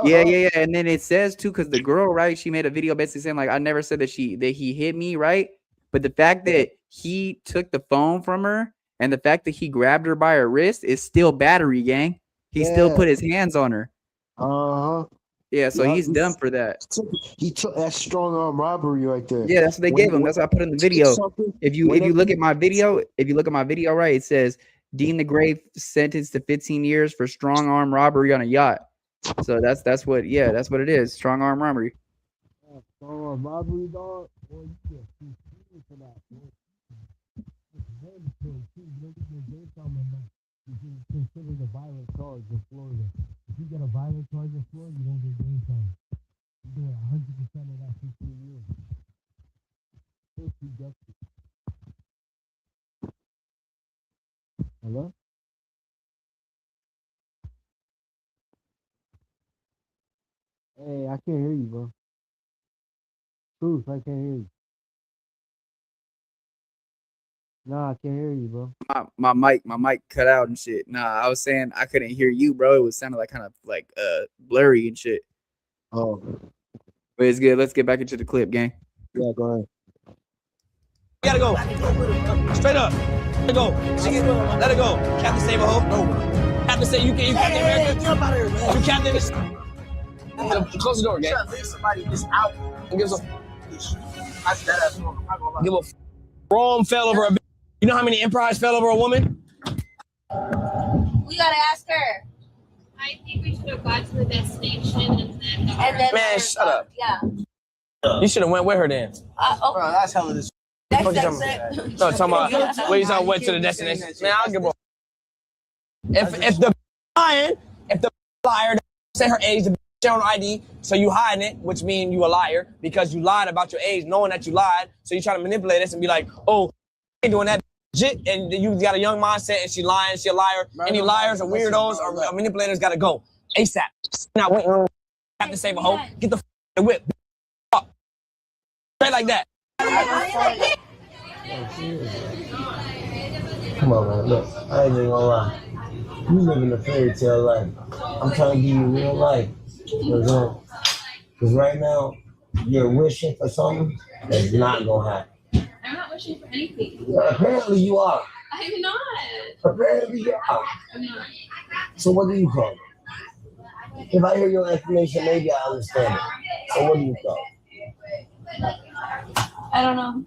Yeah. And then it says too, because the girl, right? She made a video basically saying like, I never said that he hit me, right? But the fact that he took the phone from her and the fact that he grabbed her by her wrist is still battery, gang. He still put his hands on her. Yeah, so he's done for that. He took that strong arm robbery right there. Yeah, that's what they gave him. That's what I put in the video. If you look at my video, right, it says Deen the Grave sentenced to 15 years for strong arm robbery on a yacht. So that's what it is. Strong arm robbery. Strong arm robbery, dog. For that. Considered a violent charge in Florida. If you get a violent charge in Florida, you don't get game time. You get 100% of that 15 years. Hello? Hey, I can't hear you, bro. Truth, I can't hear you. Nah, I can't hear you, bro. My mic cut out and shit. Nah, I was saying I couldn't hear you, bro. It was sounding like kind of like blurry and shit. Oh. But it's good. Let's get back into the clip, gang. Yeah, go ahead. You gotta go. Straight up. Let it go. Let it go. Captain Save a Hoe. No. Captain say you Captain America. Get up out of here, man. You Captain this. Close the door, gang. Leave somebody just out. And give us give a Rome fell over a bitch. You know how many empires fell over a woman? We gotta ask her. I think we should have got to the destination and then. Man, shut up. Yeah. You should have went with her then. Okay. Bro, that's hella this. No, talking about where you went to the destination. Man, I'll give a. If the liar say her age, the on ID, so you hiding it, which means you a liar because you lied about your age, knowing that you lied. So you try to manipulate us and be like, oh, ain't doing that shit, and you got a young mindset and she lying, she a liar. Any liars or weirdos or manipulators gotta go ASAP. Now wait, have to save a hoe. Get the whip. Straight like that. Come on, man. Look, I ain't even gonna lie. You living a fairy tale life. I'm trying to give you real life. Because right now, you're wishing for something that's not going to happen. I'm not wishing for anything. Yeah, apparently you are. I'm not. Apparently you are. I'm not. So what do you call it? If I hear your explanation, maybe I understand it. So what do you call it? I don't know.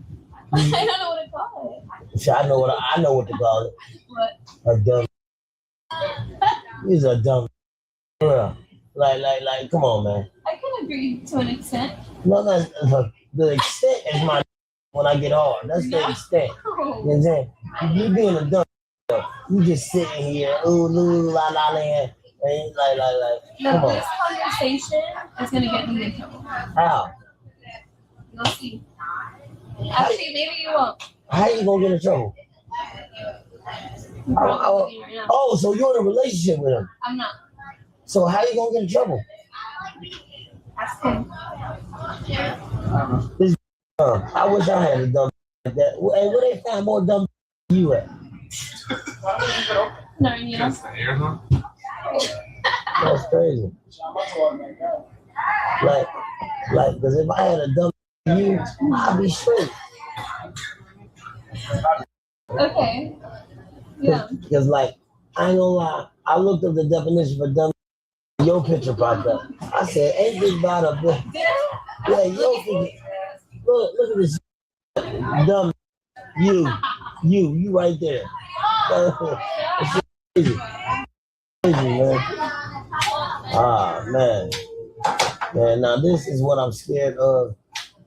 I don't know what to call it. See, I know what to call it. What? A dumb. He's a dumb. Yeah. Like, come on, man. I can agree to an extent. No, that's the extent is my when I get hard. That's the extent. You know what I'm saying? You being a dumb, you just sitting here, ooh, la la land, and like. No, Come on. this conversation is gonna get me in trouble. How? You'll see. Actually, maybe you won't. How you gonna get in trouble? Oh, so you're in a relationship with him? I'm not. So how you gonna get in trouble? Ask him. I wish I had a dumb like that. Hey, where they find more dumb than you at? Narnia. That's crazy. Like, because if I had a dumb you, I'd be straight. Okay. Yeah. Because, like, I ain't gonna lie, I looked up the definition for dumb. Your picture popped up. I said, ain't this about a bit? Yeah, your picture. Look at this. Dumb. You right there. It's crazy. Crazy, man. Ah, man. Man, now this is what I'm scared of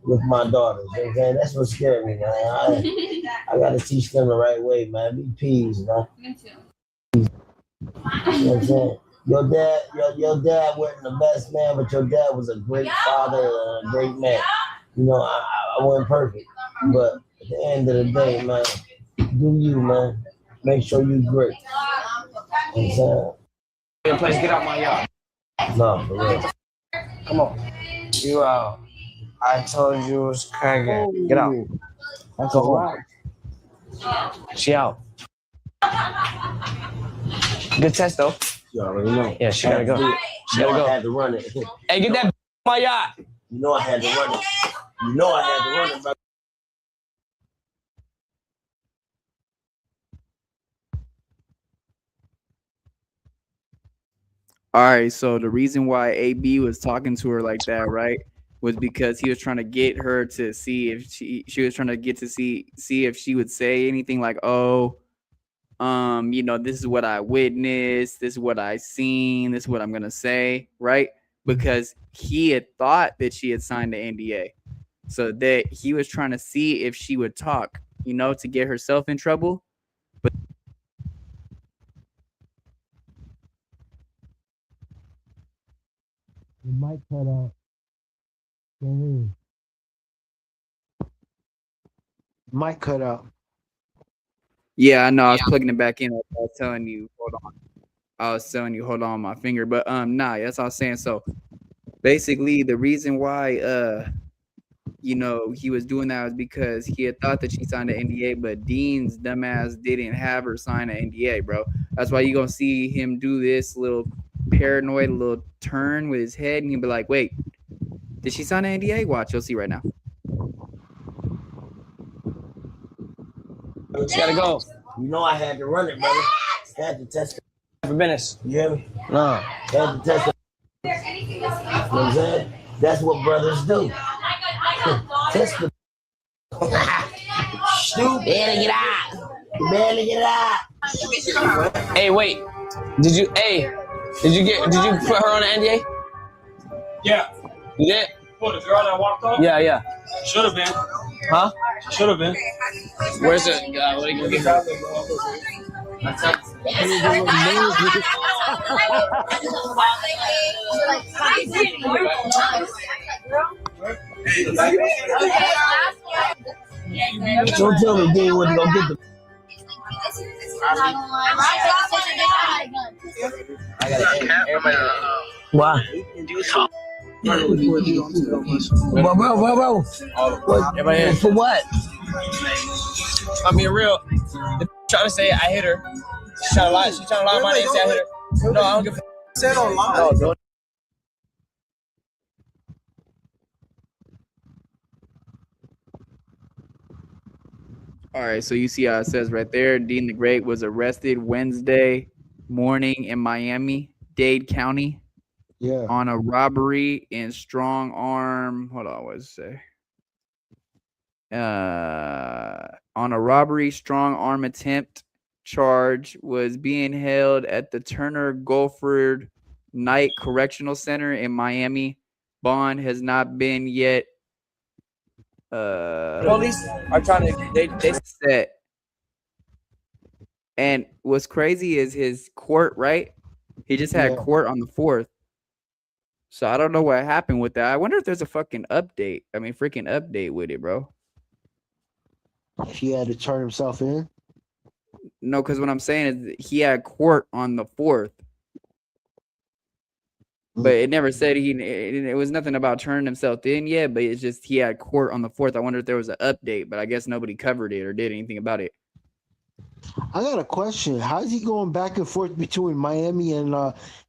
with my daughters. Okay, that's what scared me, man. I gotta teach them the right way, man. Be peas, man. Me too. You know what I'm saying? Your dad wasn't the best man, but your dad was a great father and a great man. You know, I wasn't perfect, but at the end of the day, man, do you, man. Make sure you great. You know what I'm saying? Please get out my yard. No, for real. Come on. You out. I told you it was cracking. Get out. That's a lot. She out. Good test though. You already know. Yeah, she gotta go. She gotta go. I had to run it. Hey, get that my yacht. You know I had to run it. You know I had to run it, bro. All right, so the reason why AB was talking to her like that, right, was because he was trying to get her to see if she was trying to get to see if she would say anything like, oh, you know, this is what I witnessed, this is what I seen, this is what I'm gonna say, right? Because he had thought that she had signed the NDA, so that he was trying to see if she would talk, you know, to get herself in trouble. But The mic cut out. Mic cut out. yeah, I know I was plugging it back in. I was telling you, hold on. I was telling you, hold on my finger. But nah, that's what I was saying. So basically the reason why you know, he was doing that was because he had thought that she signed an NDA, but Deen's dumbass didn't have her sign an NDA, bro. That's why you're gonna see him do this little paranoid little turn with his head, and he'll be like, wait, did she sign an NDA? Watch, you'll see right now. She gotta go. You know I had to run it, brother. I had to test it. For business. You hear me? No. I had to test it. You know what I'm saying? That's what brothers do. Test the stupid. Barely get out. Barely get out. Hey, wait. Did you put her on the NDA? Yeah. You did? Oh, the girl that walked off? Yeah. Should have been. Huh? Should have been. Where's it? What are you gonna get her? Don't tell me Deen wouldn't go get the. Why? Bro. For what? I'm being real. Trying to say I hit her. She's trying to lie. She's trying to lie. My name's out here. No, I don't give a Said online. No, don't. All right, so you see how it says right there, Deen the Great was arrested Wednesday morning in Miami-Dade County on a robbery and strong arm. Hold on, what does it say? On a robbery, strong arm attempt charge, was being held at the Turner Gulford Night Correctional Center in Miami. Bond has not been yet Police are trying to they set. And what's crazy is his court, right? He just had court on the 4th. So I don't know what happened with that. I wonder if there's a fucking update. I mean, freaking update with it, bro. He had to turn himself in? No, because what I'm saying is he had court on the 4th. But it never said it was nothing about turning himself in yet, but it's just he had court on the 4th. I wonder if there was an update, but I guess nobody covered it or did anything about it. I got a question. How's he going back and forth between Miami and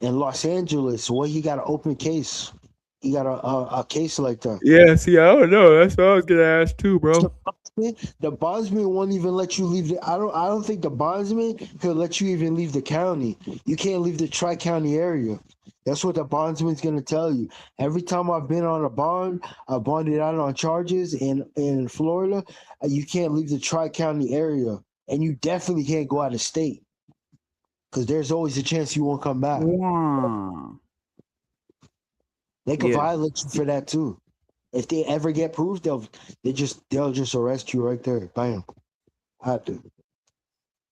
Los Angeles? Well, he got an open case. He got a case like that. Yeah, see, I don't know. That's what I was gonna ask too, bro. The bondsman won't even let you leave I don't think the bondsman could let you even leave the county. You can't leave the tri-county area. That's what the bondsman's gonna tell you. Every time I've been on a bond, I bonded out on charges in Florida. You can't leave the tri-county area, and you definitely can't go out of state because there's always a chance you won't come back. Wow. They could violate you for that too. If they ever get proof, they'll just arrest you right there. Bam. Have to.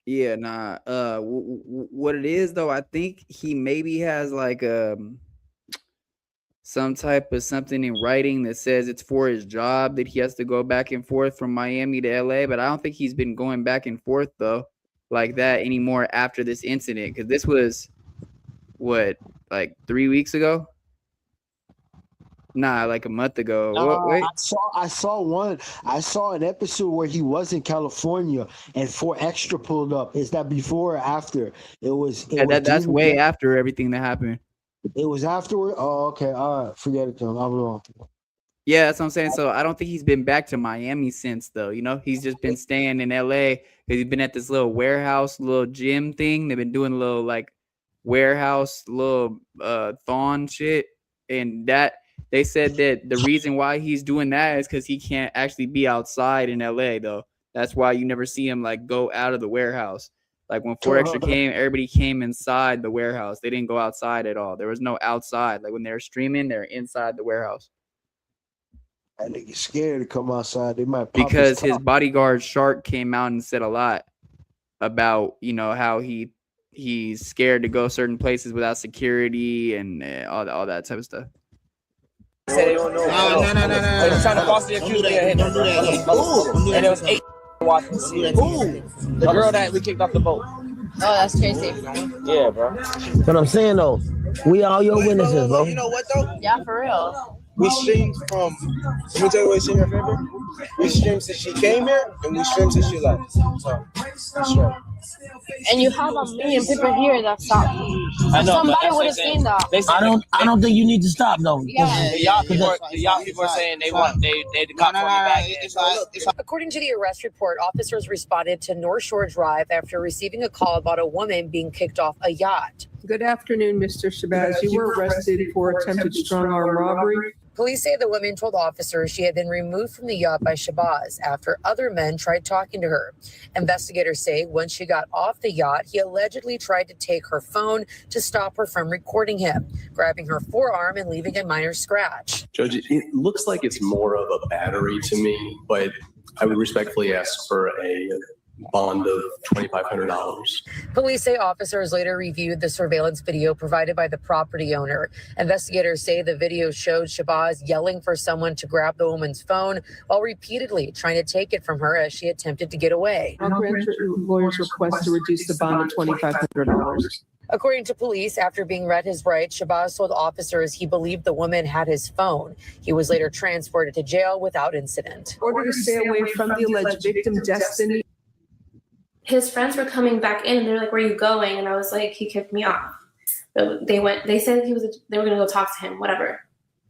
Yeah, nah. What it is though, I think he maybe has like some type of something in writing that says it's for his job that he has to go back and forth from Miami to LA. But I don't think he's been going back and forth though like that anymore after this incident, because this was what, like 3 weeks ago. Nah, like a month ago. Wait. I saw an episode where he was in California and 4 Extra pulled up. Is that before or after? That's way after everything that happened. It was afterward. Oh, okay. All right. Forget it, then. I'm wrong. Yeah, that's what I'm saying. So I don't think he's been back to Miami since, though. You know, he's just been staying in LA because he's been at this little warehouse, little gym thing. They've been doing a little like warehouse, little thon shit, and that. They said that the reason why he's doing that is because he can't actually be outside in LA, though. That's why you never see him like go out of the warehouse. Like when 4 Extra came, everybody came inside the warehouse. They didn't go outside at all. There was no outside. Like when they were streaming, they're inside the warehouse. And they get scared to come outside. They might pop because his bodyguard Shark came out and said a lot about, you know, how he's scared to go certain places without security and all that type of stuff. Say they don't know. No. They're trying to falsely accuse me of hitting her. And there was 8 watching the scene. The girl that we kicked off the boat. Oh, that's crazy. Yeah, bro. What I'm saying though, we all your witnesses, bro. You know what though? Yeah, for real. We streamed from. Let me tell you what she remember. We streamed since she came here, and we streamed since she left. So that's right. And you have 1 million people here that stop. I know. Somebody would have seen that. I don't think you need to stop though. Yeah. The yacht people are saying they want the cop me back. According to the arrest report, officers responded to North Shore Drive after receiving a call about a woman being kicked off a yacht. Good afternoon, Mr. Shabazz. You were arrested for attempted strong-arm robbery. Police say the woman told officers she had been removed from the yacht by Shabazz after other men tried talking to her. Investigators say once she got off the yacht, he allegedly tried to take her phone to stop her from recording him, grabbing her forearm and leaving a minor scratch. Judge, it looks like it's more of a battery to me, but I would respectfully ask for a bond of $2,500. Police say officers later reviewed the surveillance video provided by the property owner. Investigators say the video showed Shabazz yelling for someone to grab the woman's phone while repeatedly trying to take it from her as she attempted to get away. I'll grant your lawyer's request to reduce the bond to $2,500. According to police, after being read his rights, Shabazz told officers he believed the woman had his phone. He was later transported to jail without incident. In order to stay away from the alleged victim, Destiny his friends were coming back in and they're like, where are you going? And I was like, he kicked me off. But they said they were gonna go talk to him, whatever.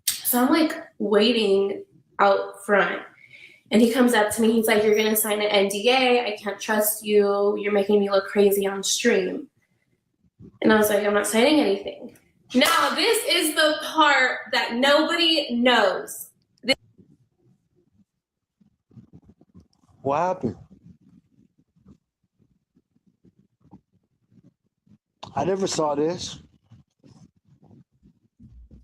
So I'm like waiting out front. And he comes up to me, he's like, you're gonna sign an NDA, I can't trust you, you're making me look crazy on stream. And I was like, I'm not signing anything. Now, this is the part that nobody knows. What happened? I never saw this.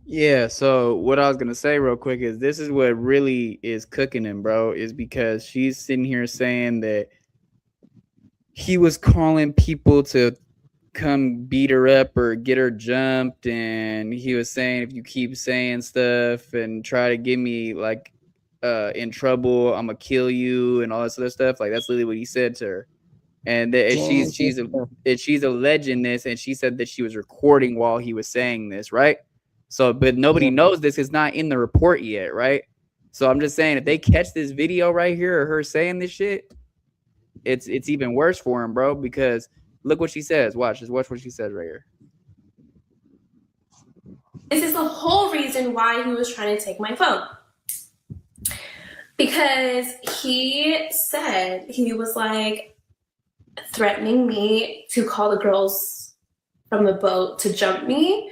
Yeah, so what I was gonna say real quick is this is what really is cooking him, bro, is because she's sitting here saying that he was calling people to come beat her up or get her jumped, and he was saying if you keep saying stuff and try to get me like in trouble, I'm gonna kill you and all this other stuff. Like that's literally what he said to her. And she's alleging this, and she said that she was recording while he was saying this, right? So, but nobody knows this. It's not in the report yet, right? So I'm just saying, if they catch this video right here of her saying this shit, it's even worse for him, bro. Because look what she says. Watch what she says right here. This is the whole reason why he was trying to take my phone. Because he said he was like threatening me to call the girls from the boat to jump me.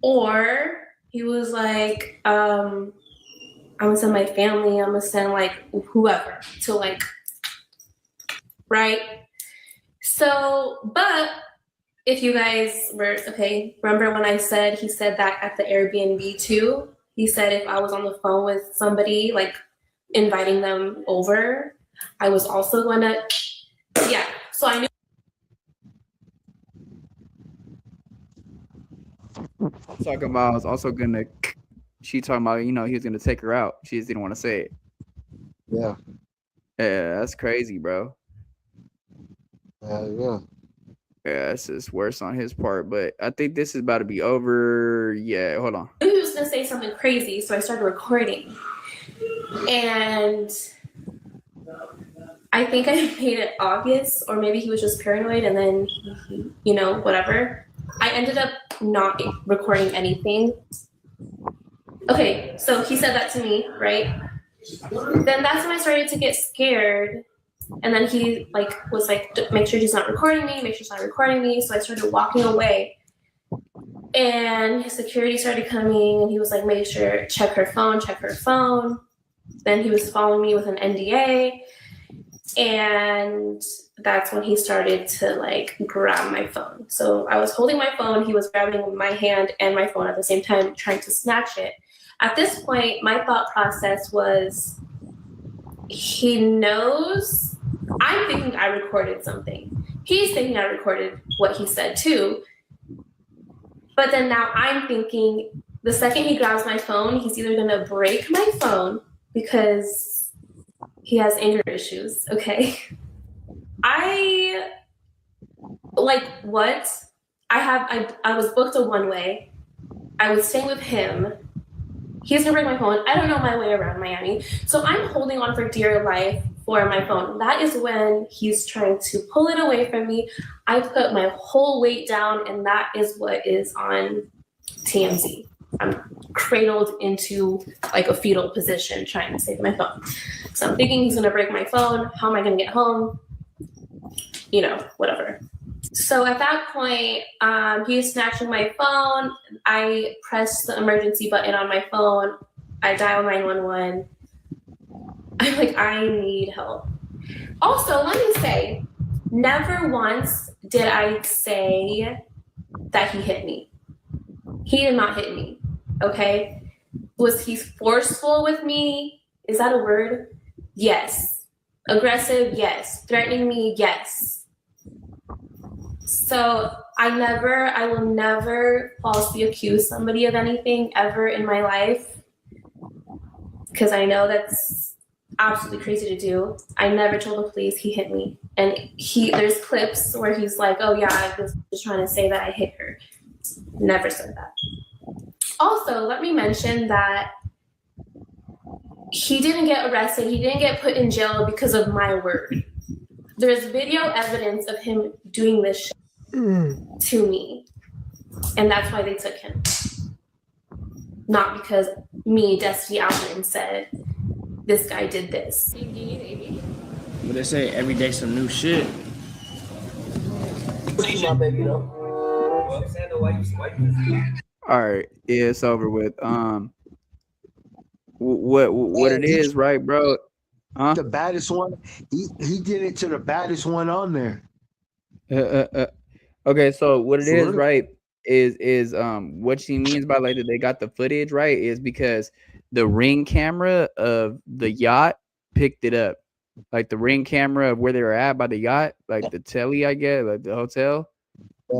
Or he was like, I'm gonna send my family, I'm gonna send like whoever to like, right? So, but if you guys were, okay, remember when I said, he said that at the Airbnb too? He said if I was on the phone with somebody, like inviting them over, I was also gonna, yeah. So I knew. Talking about, I was also gonna. She talking about, he was gonna take her out. She just didn't want to say it. Yeah. Yeah, that's crazy, bro. Yeah. Yeah, it's just worse on his part. But I think this is about to be over. Yeah, hold on. I knew he was gonna say something crazy, so I started recording. And I think I made it obvious, or maybe he was just paranoid, and then, whatever. I ended up not recording anything. Okay, so he said that to me, right? Then that's when I started to get scared. And then he was like, make sure she's not recording me, make sure she's not recording me. So I started walking away. And his security started coming, and he was like, make sure, check her phone. Then he was following me with an NDA. And that's when he started to grab my phone. So I was holding my phone, he was grabbing my hand and my phone at the same time, trying to snatch it. At this point, my thought process was, he knows, I'm thinking I recorded something. He's thinking I recorded what he said too. But then now I'm thinking, the second he grabs my phone, he's either gonna break my phone because he has anger issues, okay? What? I was booked a one-way. I was staying with him. He's gonna break my phone. I don't know my way around Miami. So I'm holding on for dear life for my phone. That is when he's trying to pull it away from me. I put my whole weight down, and that is what is on TMZ. I'm cradled into a fetal position trying to save my phone. So I'm thinking he's gonna break my phone. How am I gonna get home? Whatever. So at that point, he's snatching my phone. I press the emergency button on my phone. I dial 911. I'm like, I need help. Also, let me say, never once did I say that he hit me. He did not hit me, okay? Was he forceful with me? Is that a word? Yes. Aggressive? Yes. Threatening me? Yes. So I will never falsely accuse somebody of anything ever in my life, because I know that's absolutely crazy to do. I never told the police he hit me. And there's clips where he's like, oh yeah, I was just trying to say that I hit her. Never said that. Also, let me mention that he didn't get arrested. He didn't get put in jail because of my word. There's video evidence of him doing this shit to me. And that's why they took him. Not because me, Destiny Alvin, said this guy did this. But they say every day some new shit. My baby though. All right, yeah, it's over with. What it is, right, bro? Huh? The baddest one. He did it to the baddest one on there. Okay, so what it is, right, is what she means by like that they got the footage, right, is because the ring camera of the yacht picked it up. Like the ring camera of where they were at by the yacht, like the telly, I guess, like the hotel.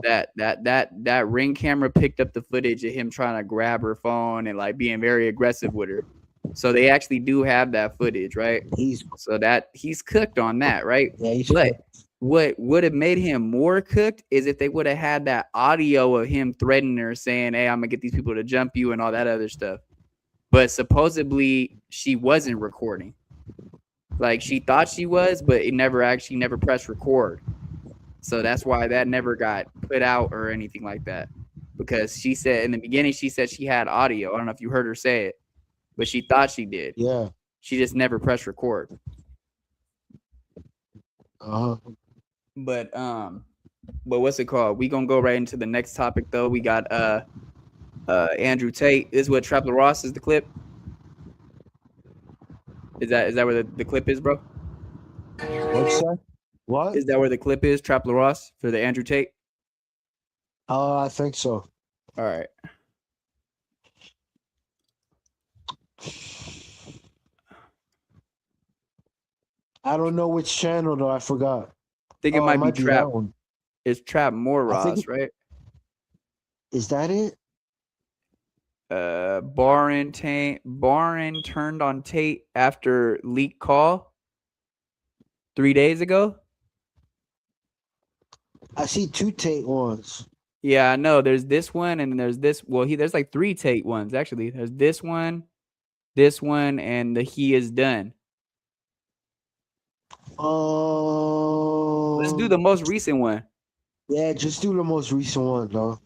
That ring camera picked up the footage of him trying to grab her phone and like being very aggressive with her. So they actually do have that footage, right? He's cooked on that, right? Yeah, but what would have made him more cooked is if they would have had that audio of him threatening her, saying, "Hey, I'm gonna get these people to jump you" and all that other stuff. But supposedly she wasn't recording. Like she thought she was, but it never pressed record. So that's why that never got put out or anything like that. Because she said in the beginning, she said she had audio. I don't know if you heard her say it, but she thought she did. Yeah. She just never pressed record. But what's it called? We gonna go right into the next topic though. We got Andrew Tate. This is what Trap Ross is the clip. Is that where the clip is, bro? What's that? What? Is that where the clip is? Trap Ross for the Andrew Tate? I think so. All right. I don't know which channel though. I forgot. I think it might be Trap. That one. It's Trap More Ross, right? Is that it? Bryon turned on Tate after leak call 3 days ago. I see two Tate ones. Yeah, I know. There's this one, and then there's this. Well, there's like three Tate ones actually. There's this one, and the he is done. Let's do the most recent one. Yeah, just do the most recent one, though.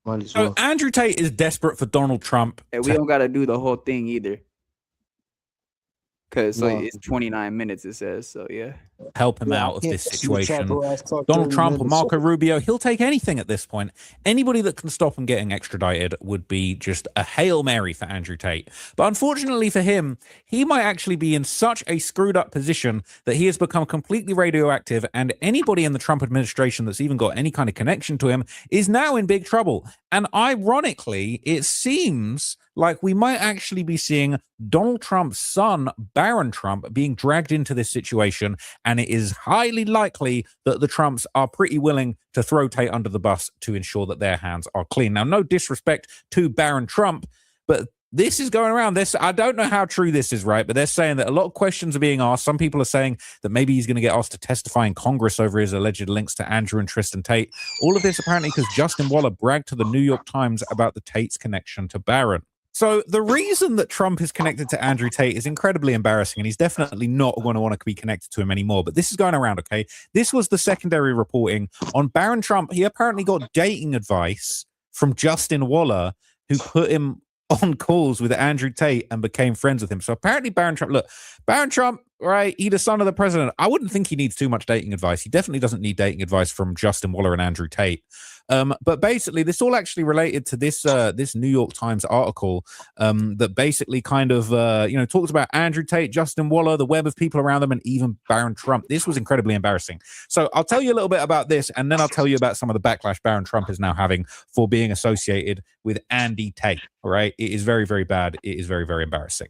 Might as well. So Andrew Tate is desperate for Donald Trump. And we don't got to do the whole thing either. Because it's 29 minutes, it says. So, yeah. Help him out of this situation. Donald Trump or Marco Rubio, he'll take anything at this point. Anybody that can stop him getting extradited would be just a Hail Mary for Andrew Tate. But unfortunately for him, he might actually be in such a screwed up position that he has become completely radioactive, and anybody in the Trump administration that's even got any kind of connection to him is now in big trouble. And ironically, it seems like we might actually be seeing Donald Trump's son, Barron Trump, being dragged into this situation, and it is highly likely that the Trumps are pretty willing to throw Tate under the bus to ensure that their hands are clean. Now, no disrespect to Barron Trump, but this is going around. I don't know how true this is, right? But they're saying that a lot of questions are being asked. Some people are saying that maybe he's going to get asked to testify in Congress over his alleged links to Andrew and Tristan Tate. All of this apparently because Justin Waller bragged to the New York Times about the Tate's connection to Barron. So the reason that Trump is connected to Andrew Tate is incredibly embarrassing, and he's definitely not going to want to be connected to him anymore. But this is going around, okay? This was the secondary reporting on Barron Trump. He apparently got dating advice from Justin Waller, who put him on calls with Andrew Tate and became friends with him. So apparently Barron Trump, right, he's the son of the president. I wouldn't think he needs too much dating advice. He definitely doesn't need dating advice from Justin Waller and Andrew Tate. But basically, this all actually related to this New York Times article that basically kind of talks about Andrew Tate, Justin Waller, the web of people around them, and even Barron Trump. This was incredibly embarrassing. So I'll tell you a little bit about this, and then I'll tell you about some of the backlash Barron Trump is now having for being associated with Andy Tate. All right, it is very, very bad. It is very, very embarrassing.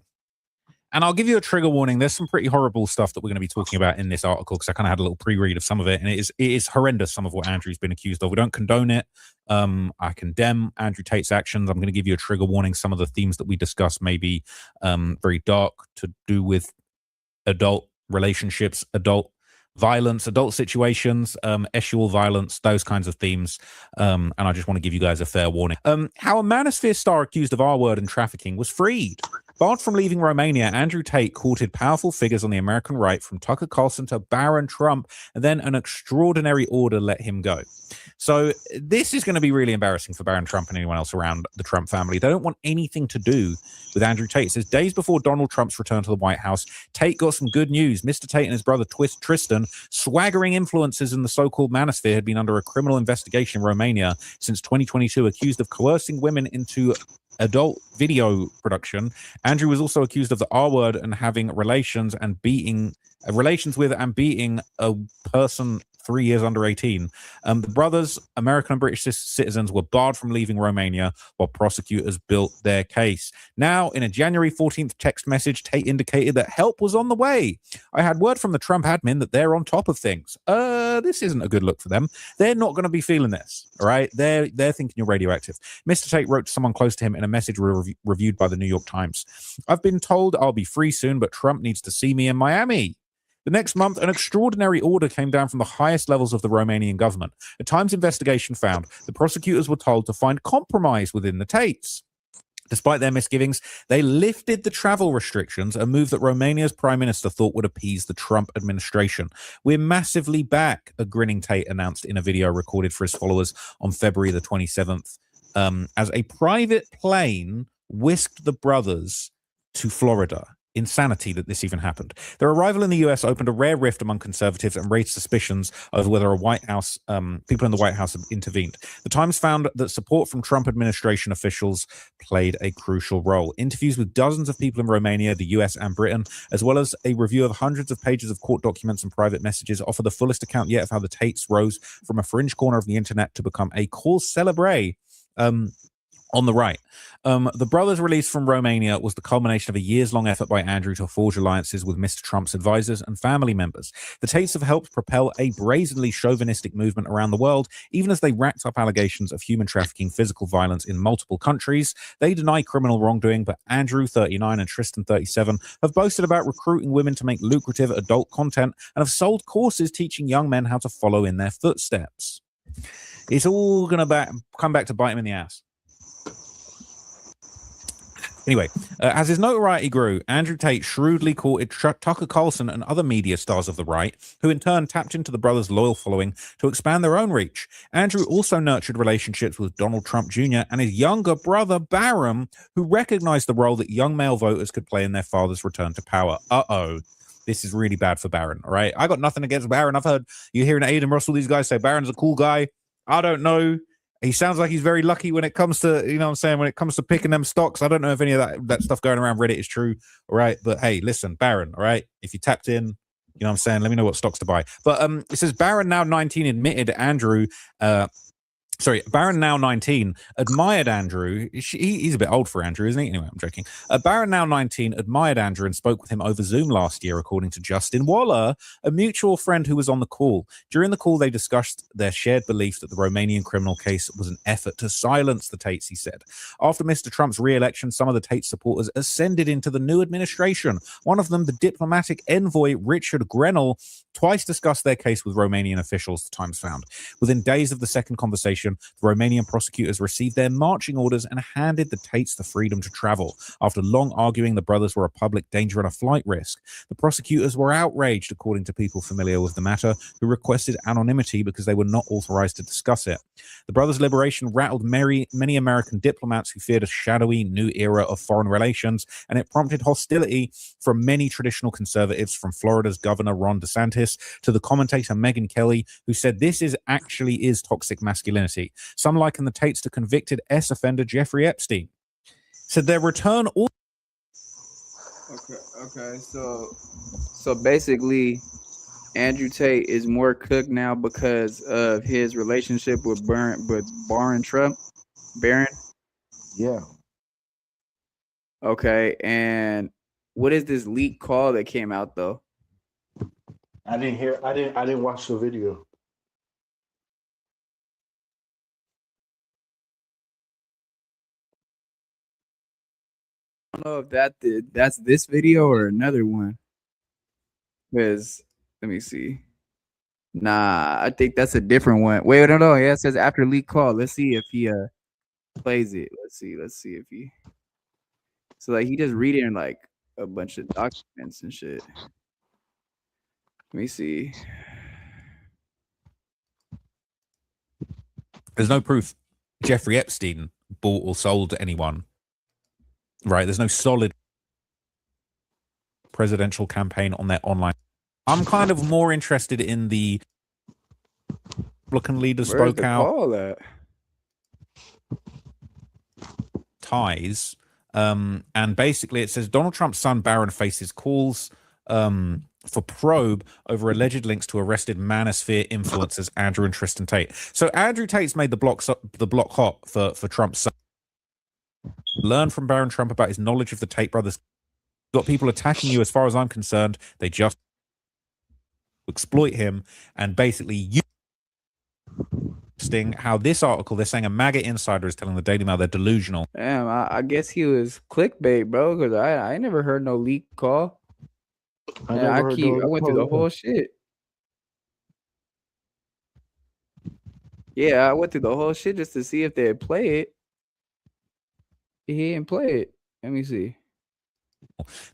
And I'll give you a trigger warning. There's some pretty horrible stuff that we're going to be talking about in this article because I kind of had a little pre-read of some of it, and it is horrendous, some of what Andrew's been accused of. We don't condone it. I condemn Andrew Tate's actions. I'm going to give you a trigger warning. Some of the themes that we discuss may be very dark, to do with adult relationships, adult violence, adult situations, sexual violence, those kinds of themes. And I just want to give you guys a fair warning. How a Manosphere star accused of R-word and trafficking was freed Barred from leaving Romania, Andrew Tate courted powerful figures on the American right, from Tucker Carlson to Barron Trump, and then an extraordinary order let him go. So this is going to be really embarrassing for Barron Trump and anyone else around the Trump family. They don't want anything to do with Andrew Tate. It says days before Donald Trump's return to the White House, Tate got some good news. Mr. Tate and his brother Tristan, swaggering influencers in the so-called manosphere, had been under a criminal investigation in Romania since 2022, accused of coercing women into adult video production. Andrew was also accused of the R word and having relations with and beating a person 3 years under 18. The brothers, American and British citizens, were barred from leaving Romania while prosecutors built their case. Now, in a January 14th text message, Tate indicated that help was on the way. I had word from the Trump admin that they're on top of things. This isn't a good look for them. They're not going to be feeling this, all right? They're thinking you're radioactive. Mr. Tate wrote to someone close to him in a message reviewed by the New York Times. I've been told I'll be free soon, but Trump needs to see me in Miami. The next month, an extraordinary order came down from the highest levels of the Romanian government. A Times investigation found the prosecutors were told to find compromise within the Tates. Despite their misgivings, they lifted the travel restrictions, a move that Romania's prime minister thought would appease the Trump administration. We're massively back, a grinning Tate announced in a video recorded for his followers on February the 27th, as a private plane whisked the brothers to Florida. Insanity that this even happened. Their arrival in the US opened a rare rift among conservatives and raised suspicions over whether people in the White House have intervened. The Times found that support from Trump administration officials played a crucial role. Interviews with dozens of people in Romania, the US, and Britain, as well as a review of hundreds of pages of court documents and private messages, offer the fullest account yet of how the Tates rose from a fringe corner of the internet to become a cause célèbre on the right. The brothers' release from Romania was the culmination of a years-long effort by Andrew to forge alliances with Mr. Trump's advisors and family members. The Tates have helped propel a brazenly chauvinistic movement around the world, even as they racked up allegations of human trafficking, physical violence in multiple countries. They deny criminal wrongdoing, but Andrew, 39, and Tristan, 37, have boasted about recruiting women to make lucrative adult content and have sold courses teaching young men how to follow in their footsteps. It's all going to come back to bite him in the ass. Anyway, as his notoriety grew, Andrew Tate shrewdly courted Tucker Carlson and other media stars of the right, who in turn tapped into the brothers' loyal following to expand their own reach. Andrew also nurtured relationships with Donald Trump Jr. and his younger brother, Barron, who recognized the role that young male voters could play in their father's return to power. This is really bad for Barron, all right? I got nothing against Barron. I've heard you hearing Aiden Russell, these guys say Barron's a cool guy. I don't know. He sounds like he's very lucky when it comes to, you know what I'm saying, when it comes to picking them stocks. I don't know if any of that stuff going around Reddit is true, all right? But hey, listen, Barron, all right? If you tapped in, you know what I'm saying, let me know what stocks to buy. But it says Barron, now 19, admitted Andrew... Barron, now 19, admired Andrew. He's a bit old for Andrew, isn't he? Anyway, I'm joking. Barron, now 19, admired Andrew and spoke with him over Zoom last year, according to Justin Waller, a mutual friend who was on the call. During the call, they discussed their shared belief that the Romanian criminal case was an effort to silence the Tates, he said. After Mr. Trump's re-election, some of the Tate supporters ascended into the new administration. One of them, the diplomatic envoy Richard Grenell, twice discussed their case with Romanian officials, the Times found. Within days of the second conversation, the Romanian prosecutors received their marching orders and handed the Tates the freedom to travel. After long arguing, the brothers were a public danger and a flight risk. The prosecutors were outraged, according to people familiar with the matter, who requested anonymity because they were not authorized to discuss it. The brothers' liberation rattled many American diplomats who feared a shadowy new era of foreign relations, and it prompted hostility from many traditional conservatives, from Florida's Governor Ron DeSantis to the commentator Megyn Kelly, who said this is toxic masculinity. Some liken the Tates to convicted offender Jeffrey Epstein. Said their return... Okay. So basically, Andrew Tate is more cooked now because of his relationship with Barron Trump. Barron? Yeah. Okay, and what is this leak call that came out, though? I didn't watch the video. I don't know if that's this video or another one. Because let me see. Nah, I think that's a different one. Wait, no. Yeah, it says after leak call. Let's see if he plays it. Let's see if he So like he just reading like a bunch of documents and shit. Let me see. There's no proof Jeffrey Epstein bought or sold to anyone. Right? There's no solid presidential campaign on their online. I'm kind of more interested in the Republican leaders Where's spoke the out call at? ties. And basically it says Donald Trump's son Barron faces calls for probe over alleged links to arrested manosphere influencers Andrew and Tristan Tate. So Andrew Tate's made the block hot for Trump's son. Learn from Barron Trump about his knowledge of the Tate brothers. Got people attacking you. As far as I'm concerned, they just exploit him. And basically how this article, they're saying a MAGA insider is telling the Daily Mail they're delusional. Damn, I guess he was clickbait, bro, because I never heard no leak call. I went through the whole shit. Yeah, I went through the whole shit just to see if they'd play it. He didn't play it. Let me see.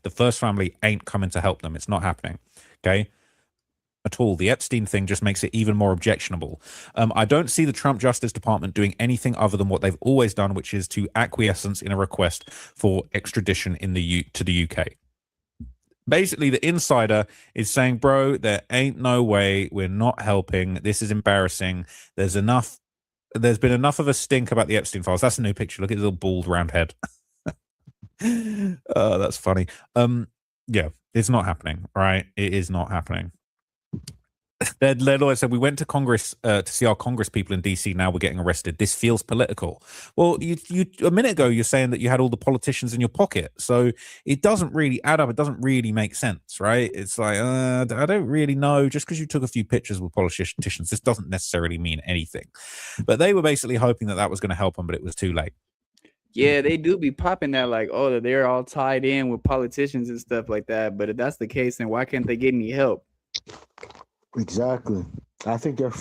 The first family ain't coming to help them. It's not happening. Okay. At all. The Epstein thing just makes it even more objectionable. I don't see the Trump Justice Department doing anything other than what they've always done, which is to acquiescence in a request for extradition in to the UK. Basically, the insider is saying, bro, there ain't no way, we're not helping. This is embarrassing. There's been enough of a stink about the Epstein files. That's a new picture. Look at his little bald round head. That's funny. Yeah, it's not happening, right? It is not happening. Their lawyer said, we went to Congress to see our Congress people in DC. Now we're getting arrested. This feels political. Well, you a minute ago, you're saying that you had all the politicians in your pocket. So it doesn't really add up. It doesn't really make sense, right? It's like, I don't really know. Just because you took a few pictures with politicians, this doesn't necessarily mean anything. But they were basically hoping that that was going to help them, but it was too late. Yeah, they do be popping that like, oh, they're all tied in with politicians and stuff like that. But if that's the case, then why can't they get any help? Exactly. I think they're.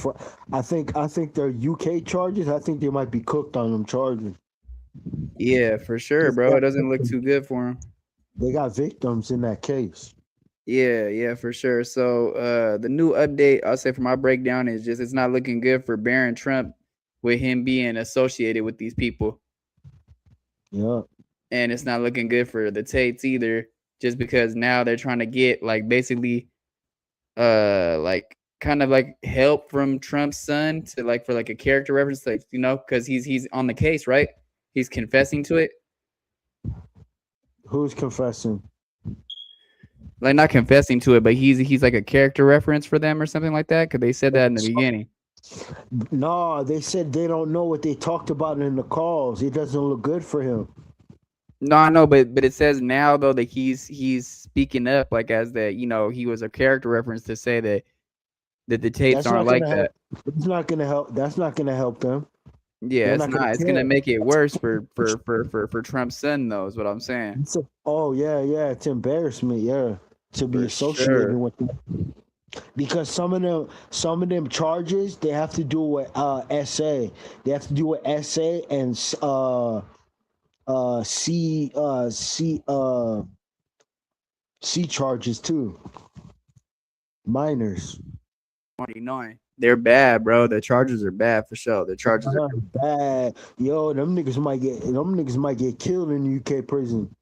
I think their UK charges. I think they might be cooked on them charges. Yeah, for sure, bro. It doesn't look too good for them. They got victims in that case. Yeah, for sure. So the new update, I'll say for my breakdown, is just it's not looking good for Barron Trump with him being associated with these people. Yeah. And it's not looking good for the Tates either, just because now they're trying to get like basically like kind of like help from Trump's son to like for like a character reference, like, you know, because he's on the case, right? He's confessing to it. Who's confessing? Like not confessing to it, but he's like a character reference for them or something like that, because they said that in the beginning. No, they said they don't know what they talked about in the calls. It doesn't look good for him. No, I know, but it says now though that he's speaking up like as that, you know, he was a character reference to say that the Tates aren't like that. It's not gonna help. That's not gonna help them. Yeah, it's not. It's gonna make it worse for Trump's son, though, is what I'm saying. Yeah, it's embarrassment, yeah, to be associated with them. Because some of them charges they have to do with SA. They have to do with SA and C charges too. Minors. 29. They're bad, bro. The charges are bad for sure. The charges are bad. Yo, them niggas might get killed in the UK prison.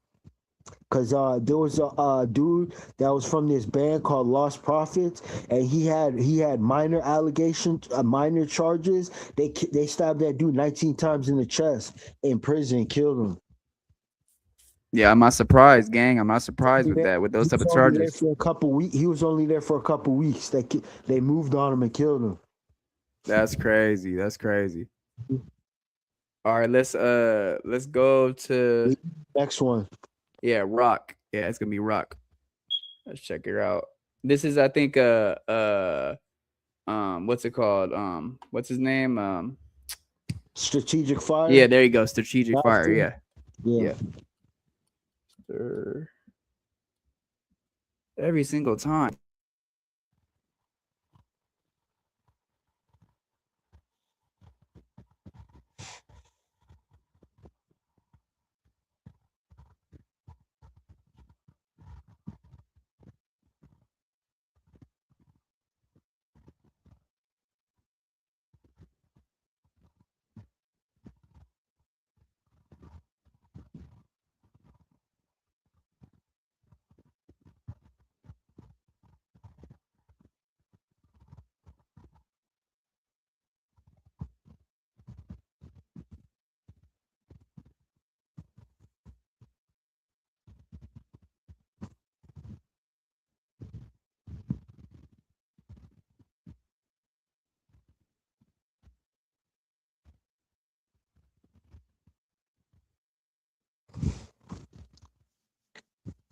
Cause there was a dude that was from this band called Lost Prophets, and he had minor allegations, minor charges. They stabbed that dude 19 times in the chest in prison, and killed him. Yeah, I'm not surprised, gang. I'm not surprised with that, with those type of charges. For a couple weeks, he was only there for a couple weeks. They moved on him and killed him. That's crazy. That's crazy. All right, let's go to next one. Yeah, Rock. Yeah, it's gonna be Rock. Let's check it out. This is, I think, what's it called? What's his name? Strategic Fire. Yeah, there you go. Strategic Fire. Yeah. Every single time.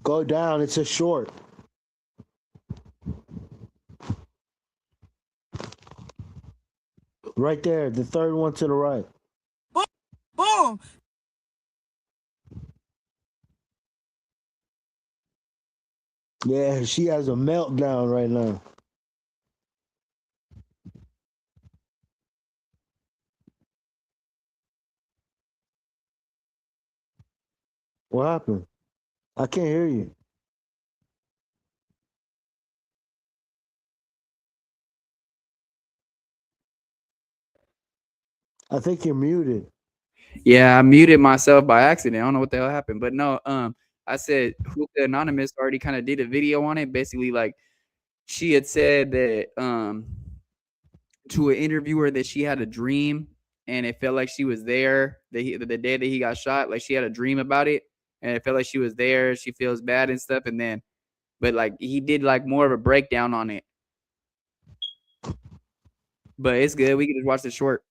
Go down. It's a short. Right there. The third one to the right. Boom. Yeah, she has a meltdown right now. What happened? I can't hear you. I think you're muted. Yeah, I muted myself by accident. I don't know what the hell happened, but no, I said Hookah Anonymous already kind of did a video on it. Basically, like she had said that to an interviewer that she had a dream and it felt like she was there the day that he got shot. Like she had a dream about it and it felt like she was there. She feels bad and stuff, and then, but like he did like more of a breakdown on it. But it's good. We can just watch the short.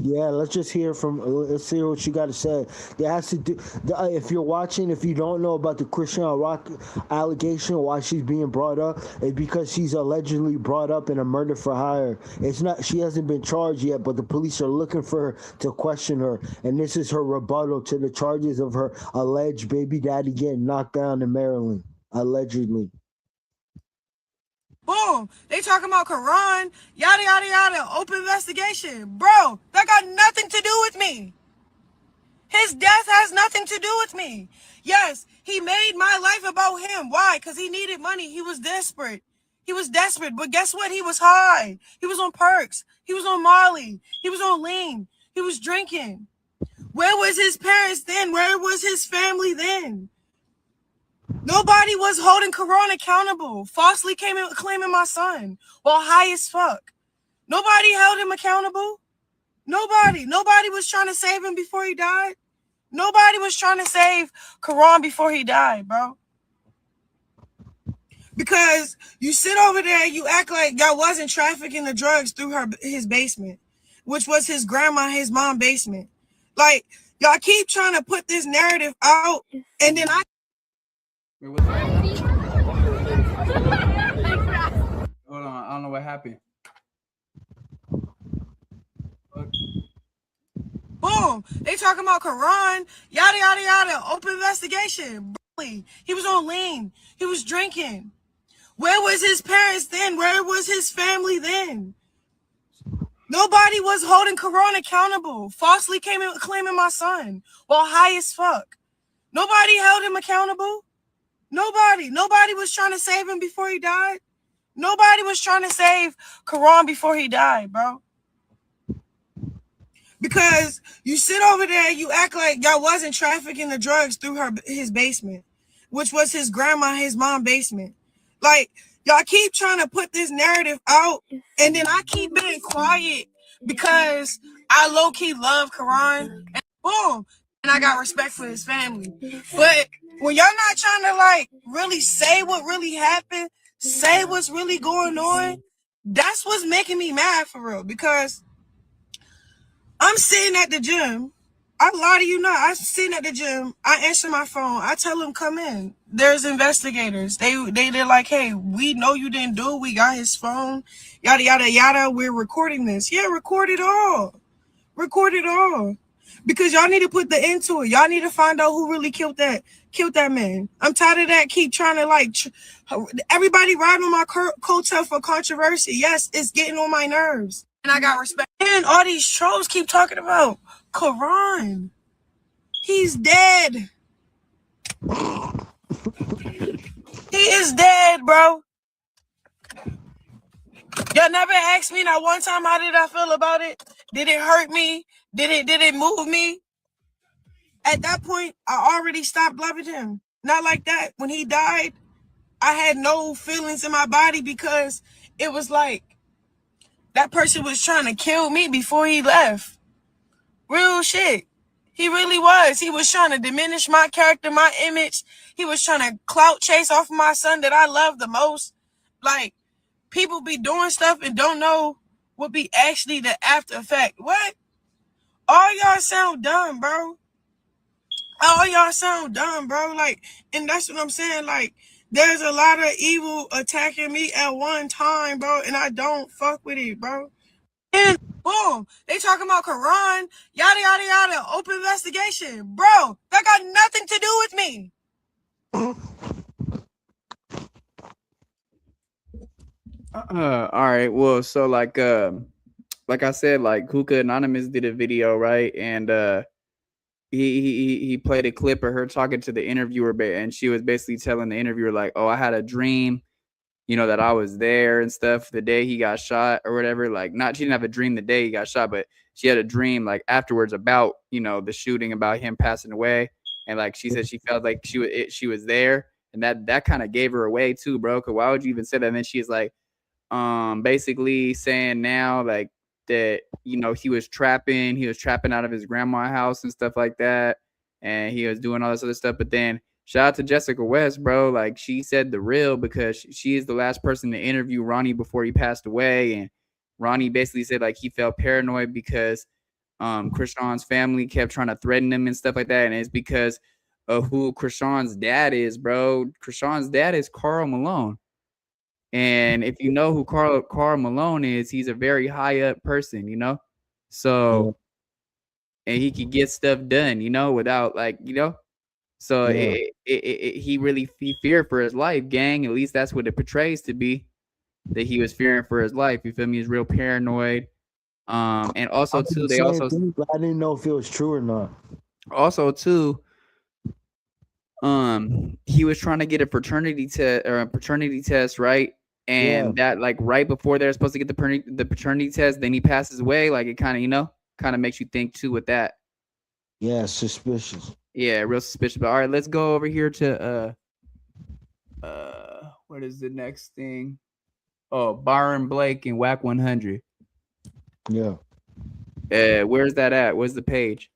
Yeah, let's just hear from. Let's see what you got to say. There has to do. If you're watching, if you don't know about the Chrisean Rock allegation, why she's being brought up, it's because she's allegedly brought up in a murder for hire. It's not. She hasn't been charged yet, but the police are looking for her to question her, and this is her rebuttal to the charges of her alleged baby daddy getting knocked down in Maryland, allegedly. Boom. They talking about Quran, yada, yada, yada, open investigation. Bro, that got nothing to do with me. His death has nothing to do with me. Yes, he made my life about him. Why? Because he needed money. He was desperate. He was desperate. But guess what? He was high. He was on perks. He was on Molly. He was on lean. He was drinking. Where was his parents then? Where was his family then? Nobody was holding Quran accountable. Falsely claiming my son while high as fuck. Nobody held him accountable. Nobody. Nobody was trying to save him before he died. Nobody was trying to save Quran before he died, bro. Because you sit over there, you act like y'all wasn't trafficking the drugs through his basement, which was his grandma, his mom basement. Like, y'all keep trying to put this narrative out, and then Hold on, I don't know what happened. boom, they talking about Quran, yada, yada, yada, open investigation. He was on lean. He was drinking. Where was his parents then? Where was his family then? Nobody was holding Quran accountable. Falsely claiming my son while high as fuck. Nobody held him accountable. Nobody. Nobody was trying to save him before he died. Nobody was trying to save Quran before he died, bro. Because you sit over there, you act like y'all wasn't trafficking the drugs through his basement, which was his grandma, his mom basement. Like, y'all keep trying to put this narrative out, and then I keep being quiet because I low-key love Quran, and boom, and I got respect for his family. But when y'all not trying to, like, really say what really happened, say what's really going on, that's what's making me mad for real, because I'm sitting at the gym. I lie to you not. I'm sitting at the gym. I answer my phone. I tell them, come in. There's investigators. They're like, hey, we know you didn't do it. We got his phone. Yada, yada, yada. We're recording this. Yeah, record it all. Record it all. Because y'all need to put the end to it. Y'all need to find out who really killed that man. I'm tired of that. Keep trying to, like, everybody riding on my coattail for controversy. Yes, it's getting on my nerves. And I got respect. And all these trolls keep talking about Quran. He's dead. He is dead, bro. Y'all never asked me not one time how did I feel about it? Did it hurt me? Did it move me? At that point, I already stopped loving him. Not like that. When he died, I had no feelings in my body because it was like that person was trying to kill me before he left. Real shit. He really was. He was trying to diminish my character, my image. He was trying to clout chase off of my son that I love the most. Like, people be doing stuff and don't know what be actually the after effect. What? All y'all sound dumb, bro. all y'all sound dumb, bro. Like, and that's what I'm saying. Like, there's a lot of evil attacking me at one time, bro, and I don't fuck with it, bro. And boom, they talking about Quran, yada yada yada, open investigation, bro. That got nothing to do with me. All right. Well, so like I said, like Hookah Anonymous did a video, right? And he played a clip of her talking to the interviewer, and she was basically telling the interviewer like, "Oh, I had a dream, you know, that I was there and stuff the day he got shot or whatever." Like, not she didn't have a dream the day he got shot, but she had a dream like afterwards about, you know, the shooting, about him passing away, and like she said she felt like she was there, and that kind of gave her away too, bro. Because why would you even say that? And then she's like, basically saying now like that, you know, he was trapping out of his grandma's house and stuff like that, and he was doing all this other stuff. But then shout out to Jessica West, bro. Like, she said the real, because she is the last person to interview Ronnie before he passed away, and Ronnie basically said like he felt paranoid because Chrisean's family kept trying to threaten him and stuff like that, and it's because of who Chrisean's dad is, bro. Chrisean's dad is Karl Malone. And if you know who Karl Malone is, he's a very high up person, you know? So, and he could get stuff done, you know, without like, you know? So he feared for his life, gang. At least that's what it portrays to be, that he was fearing for his life. You feel me? He's real paranoid. And also too, I didn't know if it was true or not. Also too, he was trying to get a paternity test, right? And that like right before they're supposed to get the paternity test, then he passes away. Like, it kind of, you know, kind of makes you think too with that. Yeah, suspicious. Yeah, real suspicious. But all right, let's go over here to what is the next thing? Oh, Byron Blake and Wack100. Yeah. Where's that at? Where's the page?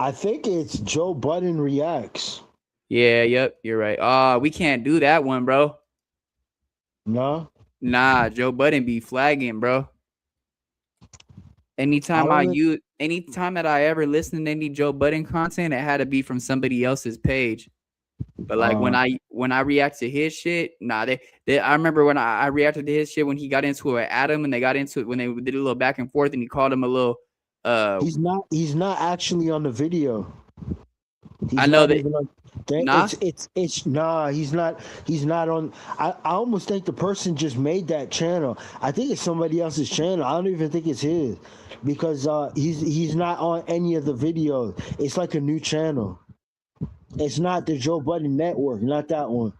I think it's Joe Budden Reacts. Yeah, yep, you're right. We can't do that one, bro. No? Nah, Joe Budden be flagging, bro. Anytime that I ever listened to any Joe Budden content, it had to be from somebody else's page. But like when I react to his shit, nah, I remember when I reacted to his shit when he got into it with Adam, and they got into it when they did a little back and forth, and he called him a little he's not actually on the video. I know that. He's not on. I almost think the person just made that channel. I think it's somebody else's channel. I don't even think it's his, because he's not on any of the videos. It's like a new channel. It's not the Joe Budden Network, not that one.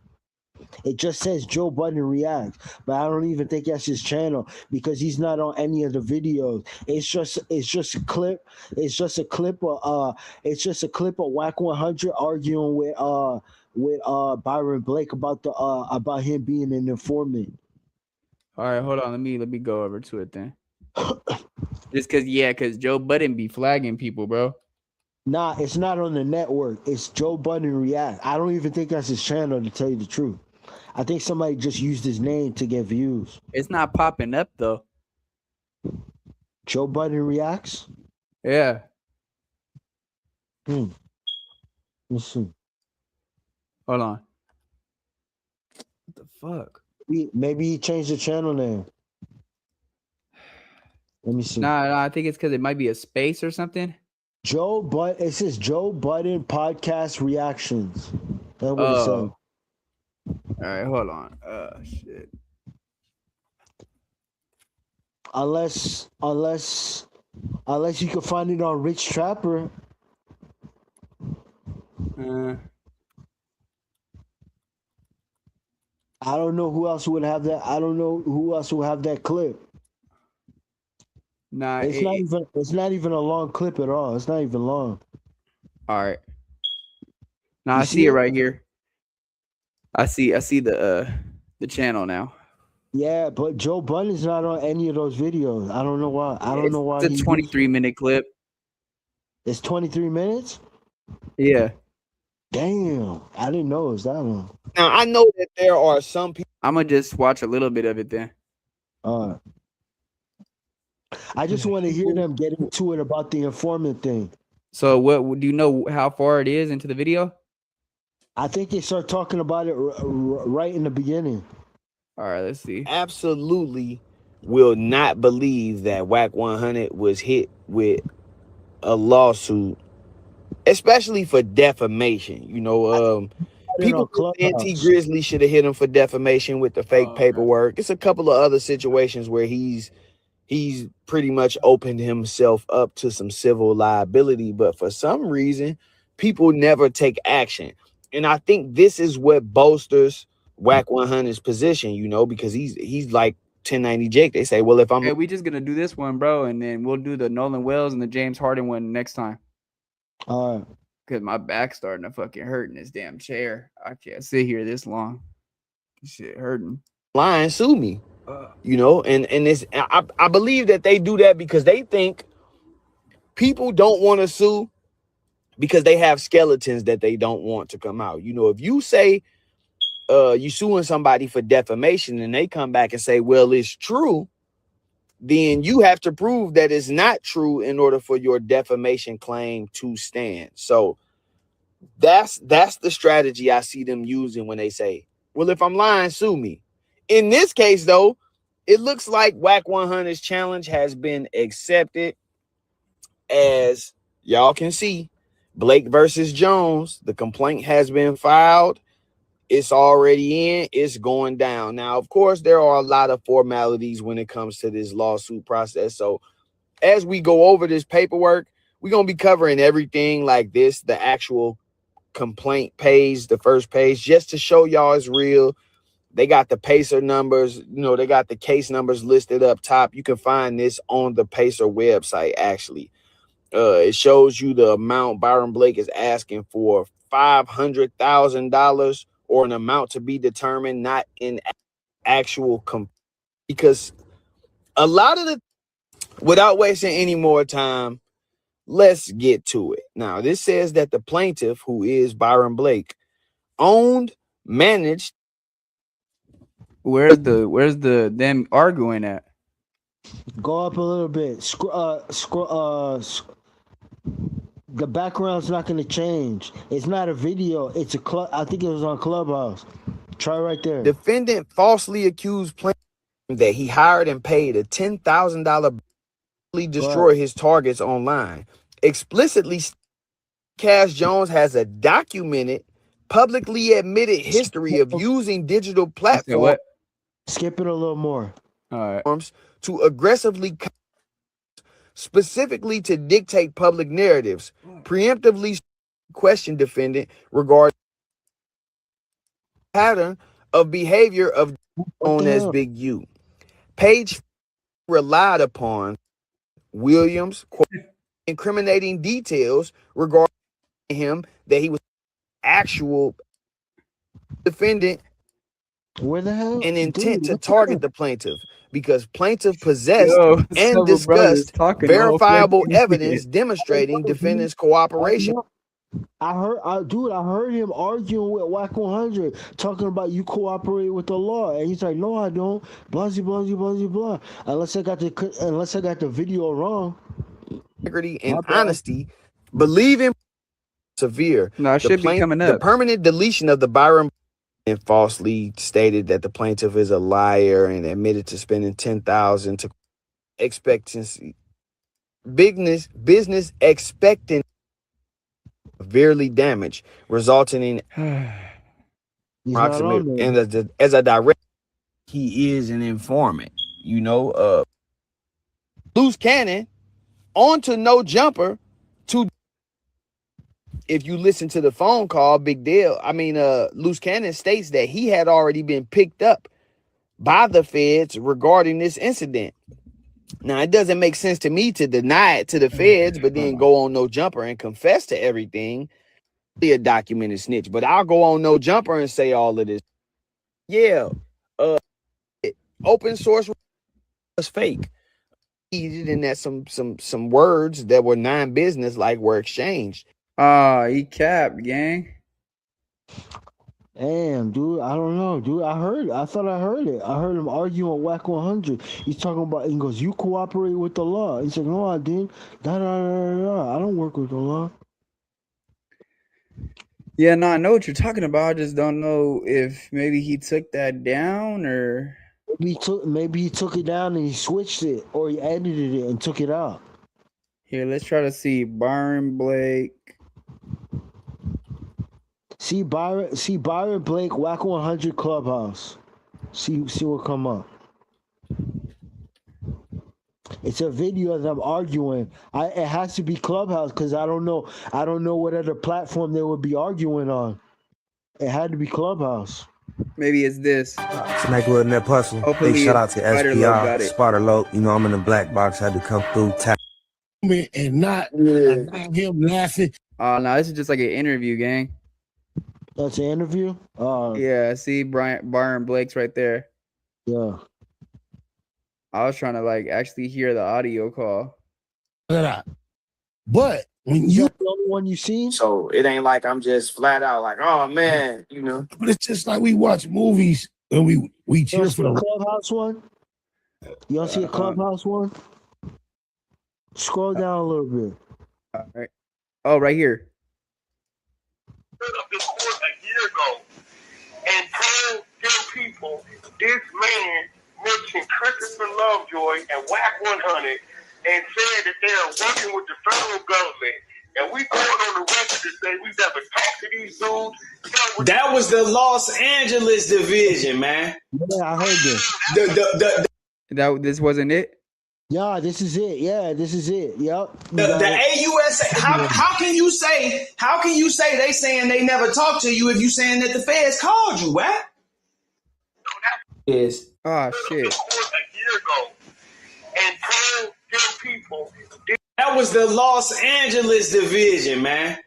It just says Joe Budden Reacts, but I don't even think that's his channel, because he's not on any of the videos. It's just a clip. It's just a clip of Wack100 arguing with Byron Blake about him being an informant. All right, hold on. Let me go over to it then. Just because Joe Budden be flagging people, bro. Nah, it's not on the network. It's Joe Budden React. I don't even think that's his channel, to tell you the truth. I think somebody just used his name to get views. It's not popping up though. Joe Budden Reacts? Yeah. Let's see. Hold on. What the fuck? Maybe he changed the channel name. Let me see. Nah, I think it's because it might be a space or something. It says Joe Budden Podcast Reactions. That's what it says. All right, hold on. Shit. Unless you can find it on Rich Trapper. I don't know who else would have that. I don't know who else would have that clip. Nah, it's not even a long clip at all. It's not even long. All right. Now I see it right here. I see the channel now. Yeah, but Joe Budden is not on any of those videos. I don't know why. It's a 23-minute clip. It's 23 minutes? Yeah. Damn. I didn't know it was that long. Now I know that there are some people. I'm gonna just watch a little bit of it then. All right. I just want to hear them get into it about the informant thing. So what do you know how far it is into the video? I think they start talking about it right in the beginning. All right, let's see. Absolutely will not believe that Wack100 was hit with a lawsuit, especially for defamation. You know, people think T Grizzly should have hit him for defamation with the fake paperwork. It's a couple of other situations where he's pretty much opened himself up to some civil liability, but for some reason, people never take action. And I think this is what bolsters Wack100's position, you know, because he's like 1090 Jake. They say, well, if I'm we just gonna do this one, bro, and then we'll do the Nolan Wells and the James Harden one next time. All right. Because my back's starting to fucking hurt in this damn chair. I can't sit here this long. This shit hurting. lying, sue me. You know, and it's I believe that they do that because they think people don't want to sue because they have skeletons that they don't want to come out. You know, if you say you suing somebody for defamation and they come back and say, well, it's true, then you have to prove that it's not true in order for your defamation claim to stand. So that's the strategy I see them using when they say, well, if I'm lying, sue me. In this case, though, it looks like Wack100's challenge has been accepted. As y'all can see, Blake versus Jones, the complaint has been filed. It's already in. It's going down. Now, of course, there are a lot of formalities when it comes to this lawsuit process. So as we go over this paperwork, we're going to be covering everything like this, the actual complaint page, the first page, just to show y'all it's real. They got the Pacer numbers, you know, they got the case numbers listed up top. You can find this on the Pacer website, actually. It shows you the amount Byron Blake is asking for, $500,000, or an amount to be determined, not in actual because a lot of the, without wasting any more time, let's get to it. Now, this says that the plaintiff, who is Byron Blake, owned, managed. Where's the them arguing at? Go up a little bit. The background's not going to change. It's not a video. It's a club. I think it was on Clubhouse. Try right there. Defendant falsely accused plaintiff that he hired and paid a $10,000 destroy his targets online. Explicitly, Cash Jones has a documented, publicly admitted history of using digital platforms. Skip it a little more. All right. To aggressively, specifically to dictate public narratives, preemptively question defendant regarding pattern of behavior of known as Big U. Page relied upon Williams incriminating details regarding him that he was actual defendant. Where the hell? An intent to target the plaintiff because plaintiff possessed and discussed verifiable evidence demonstrating defendant's cooperation. I heard him arguing with Wack100, talking about you cooperate with the law, and he's like, "No, I don't." Blah blah blah blah blah. Unless I got the video wrong. Integrity and honesty, believe in severe. No, it should be coming up. The permanent deletion of the Byron and falsely stated that the plaintiff is a liar and admitted to spending $10,000 to expectancy business expecting severely damaged, resulting in approximate. And as a direct, he is an informant. You know, loose cannon onto no jumper to. If you listen to the phone call, Loose Cannon states that he had already been picked up by the feds regarding this incident. Now, it doesn't make sense to me to deny it to the feds, but then go on no jumper and confess to everything. Be a documented snitch, but I'll go on no jumper and say all of this. Yeah, open source was fake. And that some words that were non-business like were exchanged. He capped, gang. Damn, dude, I don't know, dude. I thought I heard it. I heard him arguing on Wack 100. He's talking about, he goes, you cooperate with the law. He's like, no, I didn't. I don't work with the law. Yeah, no, I know what you're talking about. I just don't know if maybe he took that down or maybe he took it down and he switched it, or he edited it and took it out. Here, let's try to see Byron Blake. See Byron Blake, Wack 100 Clubhouse. See what come up. It's a video of them arguing. It has to be Clubhouse because I don't know what other platform they would be arguing on. It had to be Clubhouse. Maybe it's this. Smack with that puzzle. Hopefully Big shout out to got SPR, it. Spider Low. You know I'm in the black box. I had to come through. And not him laughing. Oh no, this is just like an interview, gang. That's an interview? Yeah, see Byron Blake's right there. Yeah. I was trying to like actually hear the audio call. But when you the only one you seen? So it ain't like I'm just flat out like, oh man, you know. But it's just like we watch movies and we cheer for the Clubhouse one. You don't see a Clubhouse one? Scroll down a little bit. All right. Oh, right here. Of this court a year ago and told them people this man mentioned Christopher Lovejoy and Wack 100 and said that they are working with the federal government. And we going on the record to say we never talked to these dudes. That was the Los Angeles division, man. Yeah, I heard this. This wasn't it? Yeah, this is it. Yeah, this is it. Yep. The AUSA. How can you say they saying they never talked to you if you saying that the feds called you? What? Is shit. A year ago and told them people. That was the Los Angeles division, man.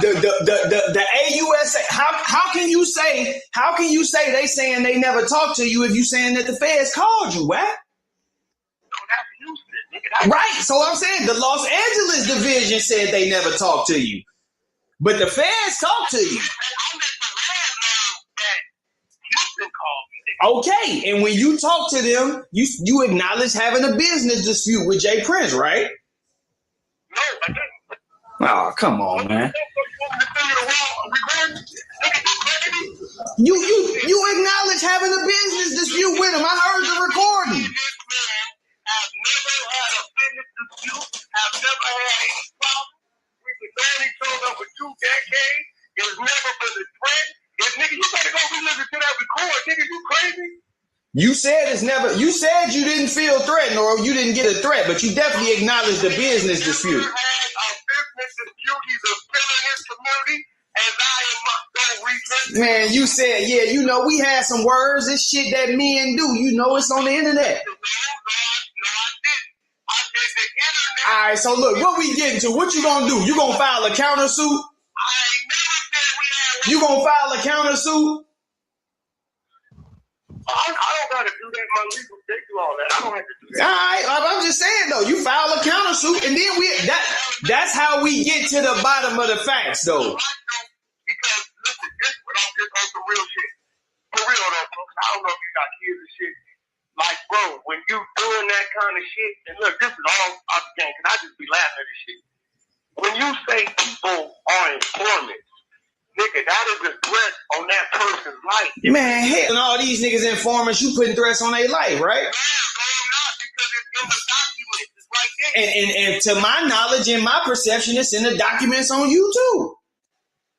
The AUSA. How can you say they saying they never talked to you if you saying that the feds called you? What? Right, so I'm saying the Los Angeles division said they never talked to you, but the feds talked to you. Okay, and when you talk to them, you acknowledge having a business dispute with Jay Prince, right? No, I didn't. Oh, come on, man. You acknowledge having a business dispute with him. I heard the recording. I've never had any problem. We've been knowing each other for 2 decades. It's never been a threat. Nigga, you better go re-listen to that record. Nigga, you crazy? You said you didn't feel threatened or you didn't get a threat, but you definitely acknowledged the business dispute. Had a business dispute. He's a villain in this community, and I am not going to re-listen. Man, you said, yeah, you know, we had some words. It's shit that men do. You know, it's on the internet. All right, so look, what we getting to? What you gonna do? You gonna file a countersuit? You gonna file a countersuit? I don't gotta do that. My legal they do all that. I don't have to do that. All right, I'm just saying though. You file a countersuit, and then that's how we get to the bottom of the facts, though. Because listen, this what I'm just on some real shit. For real though, folks. I don't know if you got kids and shit. Like, bro, when you doing that kind of shit, and look, this is all off the game, because I just be laughing at this shit. When you say people are informants, nigga, that is a threat on that person's life. Man, hell, and all these niggas informants, you putting threats on their life, right? No, I'm not, because it's in the documents. It's right there. And to my knowledge and my perception, it's in the documents on YouTube.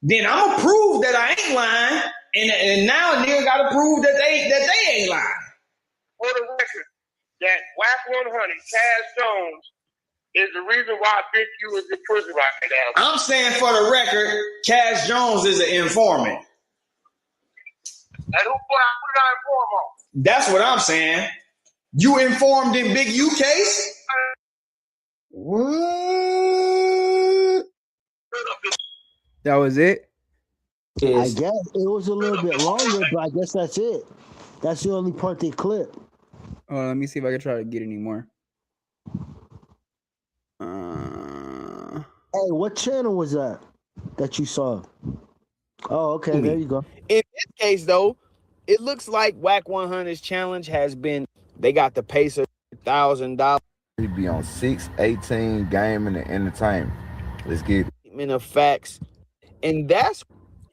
Then I'm gonna prove that I ain't lying, and now a nigga gotta prove that they ain't lying. For the record, that Wack 100, Cash Jones, is the reason why Big U is in prison right now. I'm saying for the record, Cash Jones is an informant. And who did I inform on? That's what I'm saying. You informed in Big U case? What? That was it? I guess it was a little bit longer, but I guess that's it. That's the only part they clipped. Oh, let me see if I can try to get any more. Hey, what channel was that you saw? Oh, okay. There you go. In this case, though, it looks like Wack100's challenge has been. They got the Pacer $1,000. He be on 618 gaming and entertainment. Let's get it. Of facts, and that's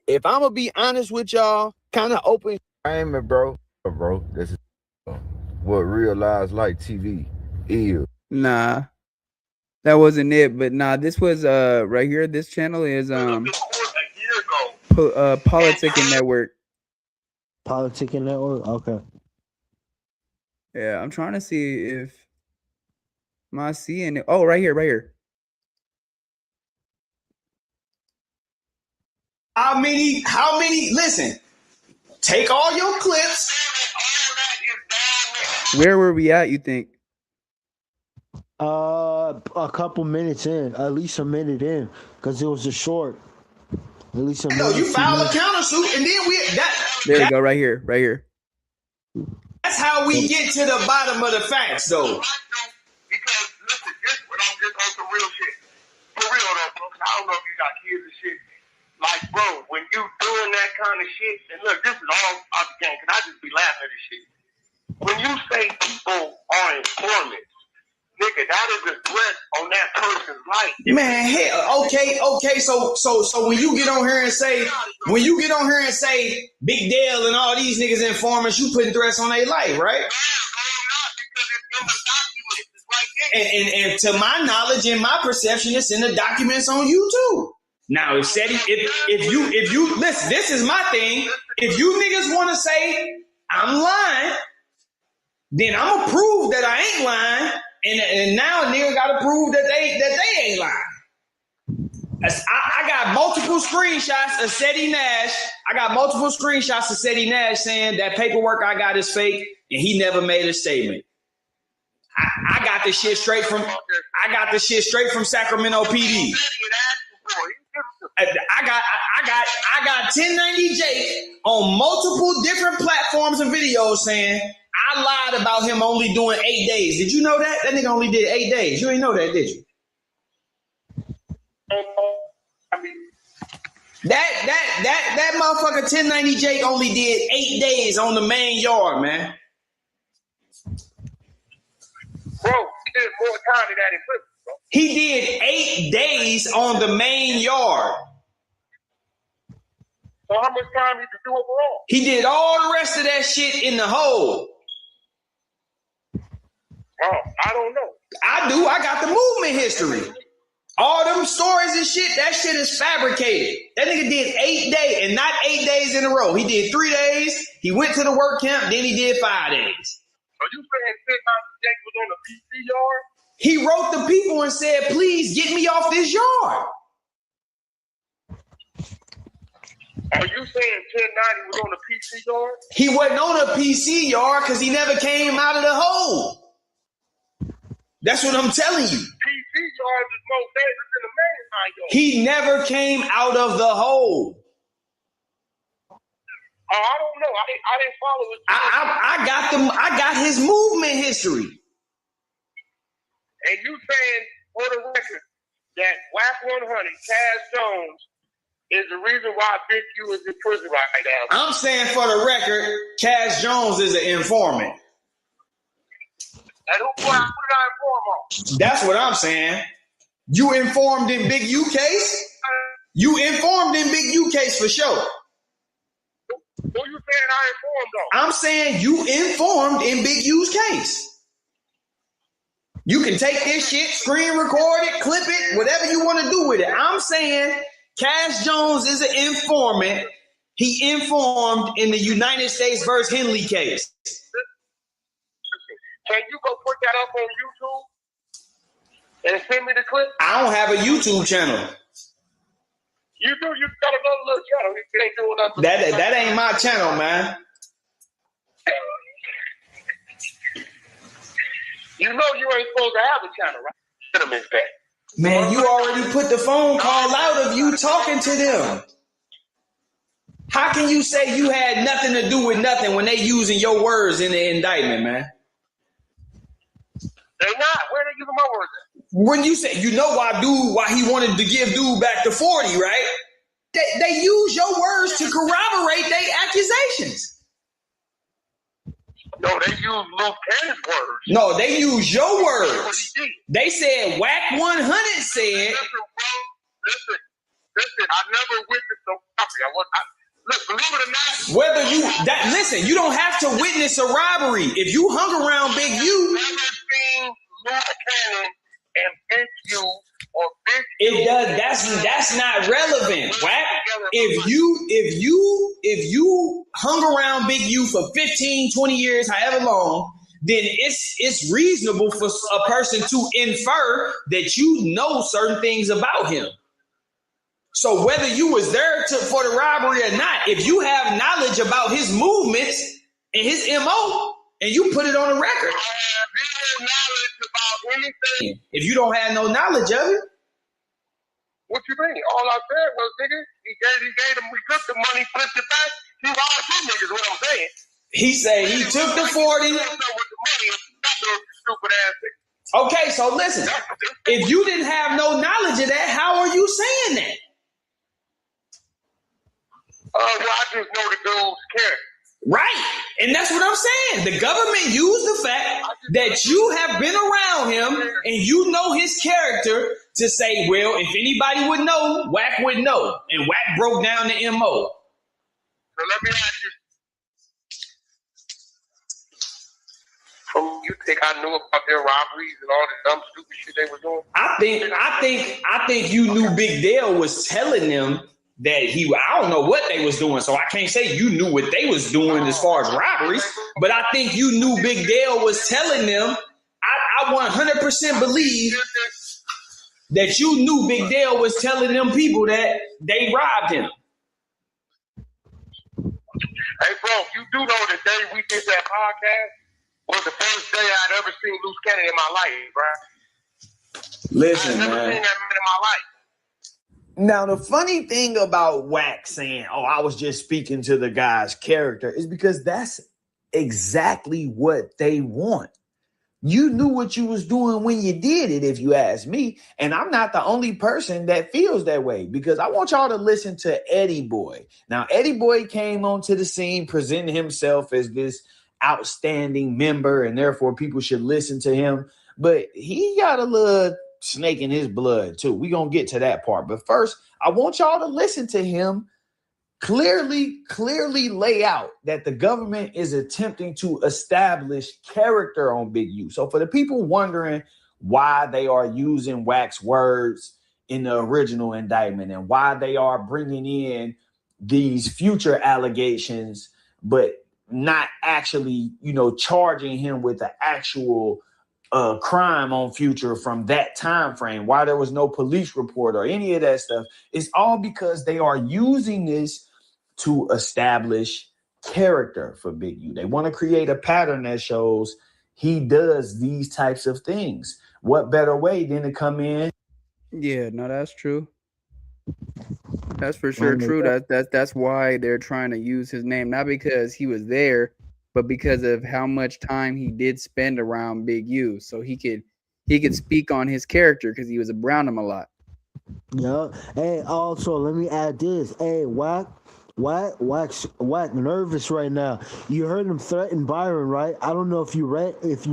if I'm gonna be honest with y'all, kind of open. Gaming, bro. This is what real lives like TV is. Nah, that wasn't it. But nah, this was right here. This channel is Politicking Network. Politicking Network. Okay. Yeah, I'm trying to see if am I seeing it. Oh, right here. How many? Listen, take all your clips. Where were we at, you think? A couple minutes in, at least a minute in, because it was a short. At least a minute. No, you filed a countersuit, and then There we go, right here. That's how we get to the bottom of the facts, though. Because listen, this when I'm just on some real shit. For real though, folks. I don't know if you got kids and shit. Like, bro, when you doing that kind of shit, and look, this is all off the game, because I just be laughing at this shit. When you say people are informants, nigga, that is a threat on that person's life. Man, hell, okay. So when you get on here and say, Big Dale and all these niggas informants, you putting threats on their life, right? And to my knowledge and my perception, it's in the documents on YouTube. Now, if you listen, this is my thing. If you niggas want to say I'm lying, then I'm gonna prove that I ain't lying. And now a nigga gotta prove that they ain't lying. I got multiple screenshots of Seti Nash. Saying that paperwork I got is fake, and he never made a statement. I got this shit straight from Sacramento PD. I got 1090 Jake on multiple different platforms and videos saying I lied about him only doing 8 days. Did you know that? That nigga only did 8 days. You ain't know that, did you? That motherfucker 1090 Jake only did 8 days on the main yard, man. Bro, he did more time than that in prison, bro. He did 8 days on the main yard. So how much time did you do overall? He did all the rest of that shit in the hole. Oh, I don't know. I do. I got the movement history. All them stories and shit, that shit is fabricated. That nigga did 8 days, and not 8 days in a row. He did 3 days. He went to the work camp. Then he did 5 days. Are you saying Jake was on the PC yard? He wrote the people and said, please get me off this yard. Are you saying 1090 was on the PC yard? He wasn't on a PC yard because he never came out of the hole. That's what I'm telling you. PC yard is more dangerous than the main yard. He never came out of the hole. Oh, I don't know. I didn't follow it. I got his movement history. And you saying for the record that Wack100, Cash Jones, is the reason why Big U is in prison right now. I'm saying for the record, Cash Jones is an informant. And who did I inform on? That's what I'm saying. You informed in Big U case? You informed in Big U case for sure. Who you saying I informed on? I'm saying you informed in Big U's case. You can take this shit, screen record it, clip it, whatever you want to do with it. I'm saying Cash Jones is an informant. He informed in the United States versus Henley case. Can you go put that up on YouTube and send me the clip? I don't have a YouTube channel. You do. You got another little channel. You ain't doing nothing. That ain't my channel, man. You know you ain't supposed to have a channel, right? Put them in back. Man, you already put the phone call out of you talking to them. How can you say you had nothing to do with nothing when they using your words in the indictment, man? They not. Where they giving my words at? When you say, you know why he wanted to give dude back to 40, right? They use your words to corroborate their accusations. No, they use Luke Cannon's words. No, they use your words. They said Wack100 said. Listen, I never witnessed a robbery. Look, believe it or not. Listen, you don't have to witness a robbery. If you hung around Big U. I've never seen Luke Cannon and Big U or Big It does. That's not relevant. Wack. If you hung around Big U for 15, 20 years, however long, then it's reasonable for a person to infer that you know certain things about him. So whether you was there for the robbery or not, if you have knowledge about his movements and his MO, and you put it on the record. I have zero knowledge about anything. If you don't have no knowledge of it. What you mean? All I said was, nigga, he took the money, flipped it back. He robbed you niggas, what I'm saying. He said he took the 40. Okay, so listen. If you didn't have no knowledge of that, how are you saying that? Well, I just know the dude's character. Right. And that's what I'm saying. The government used the fact that you have been around him and you know his character to say, well, if anybody would know, Wack would know. And Wack broke down the MO. So let me ask you. You think I knew about their robberies and all the dumb, stupid shit they were doing? I think you knew Big Dale was telling them that I don't know what they was doing, so I can't say you knew what they was doing as far as robberies, but I think you knew Big Dale was telling them. I 100% believe that you knew Big Dale was telling them people that they robbed him. Hey, bro, you do know the day we did that podcast was the first day I'd ever seen Loose Cannon in my life, bro. Listen, I've never man. seen that man in my life. Now, the funny thing about Wack saying, oh, I was just speaking to the guy's character is because that's exactly what they want. You knew what you was doing when you did it, if you ask me. And I'm not the only person that feels that way because I want y'all to listen to Eddie Boy. Now, Eddie Boy came onto the scene, presenting himself as this outstanding member, and therefore people should listen to him. But he got a little snake in his blood too. We're gonna get to that part, but first I want y'all to listen to him clearly lay out that the government is attempting to establish character on Big U. So for the people wondering why they are using Wack's words in the original indictment and why they are bringing in these future allegations but not actually charging him with the actual crime on Future from that time frame, why there was no police report or any of that stuff, it's all because they are using this to establish character for Big U. They want to create a pattern that shows he does these types of things. What better way than to come in? Yeah, no, that's true. That's for sure true. That's why they're trying to use his name, not because he was there, but because of how much time he did spend around Big U, so he could speak on his character because he was around him a lot. Yeah. Hey, also let me add this. Hey, Wack nervous right now. You heard him threaten Bryon, right? I don't know if you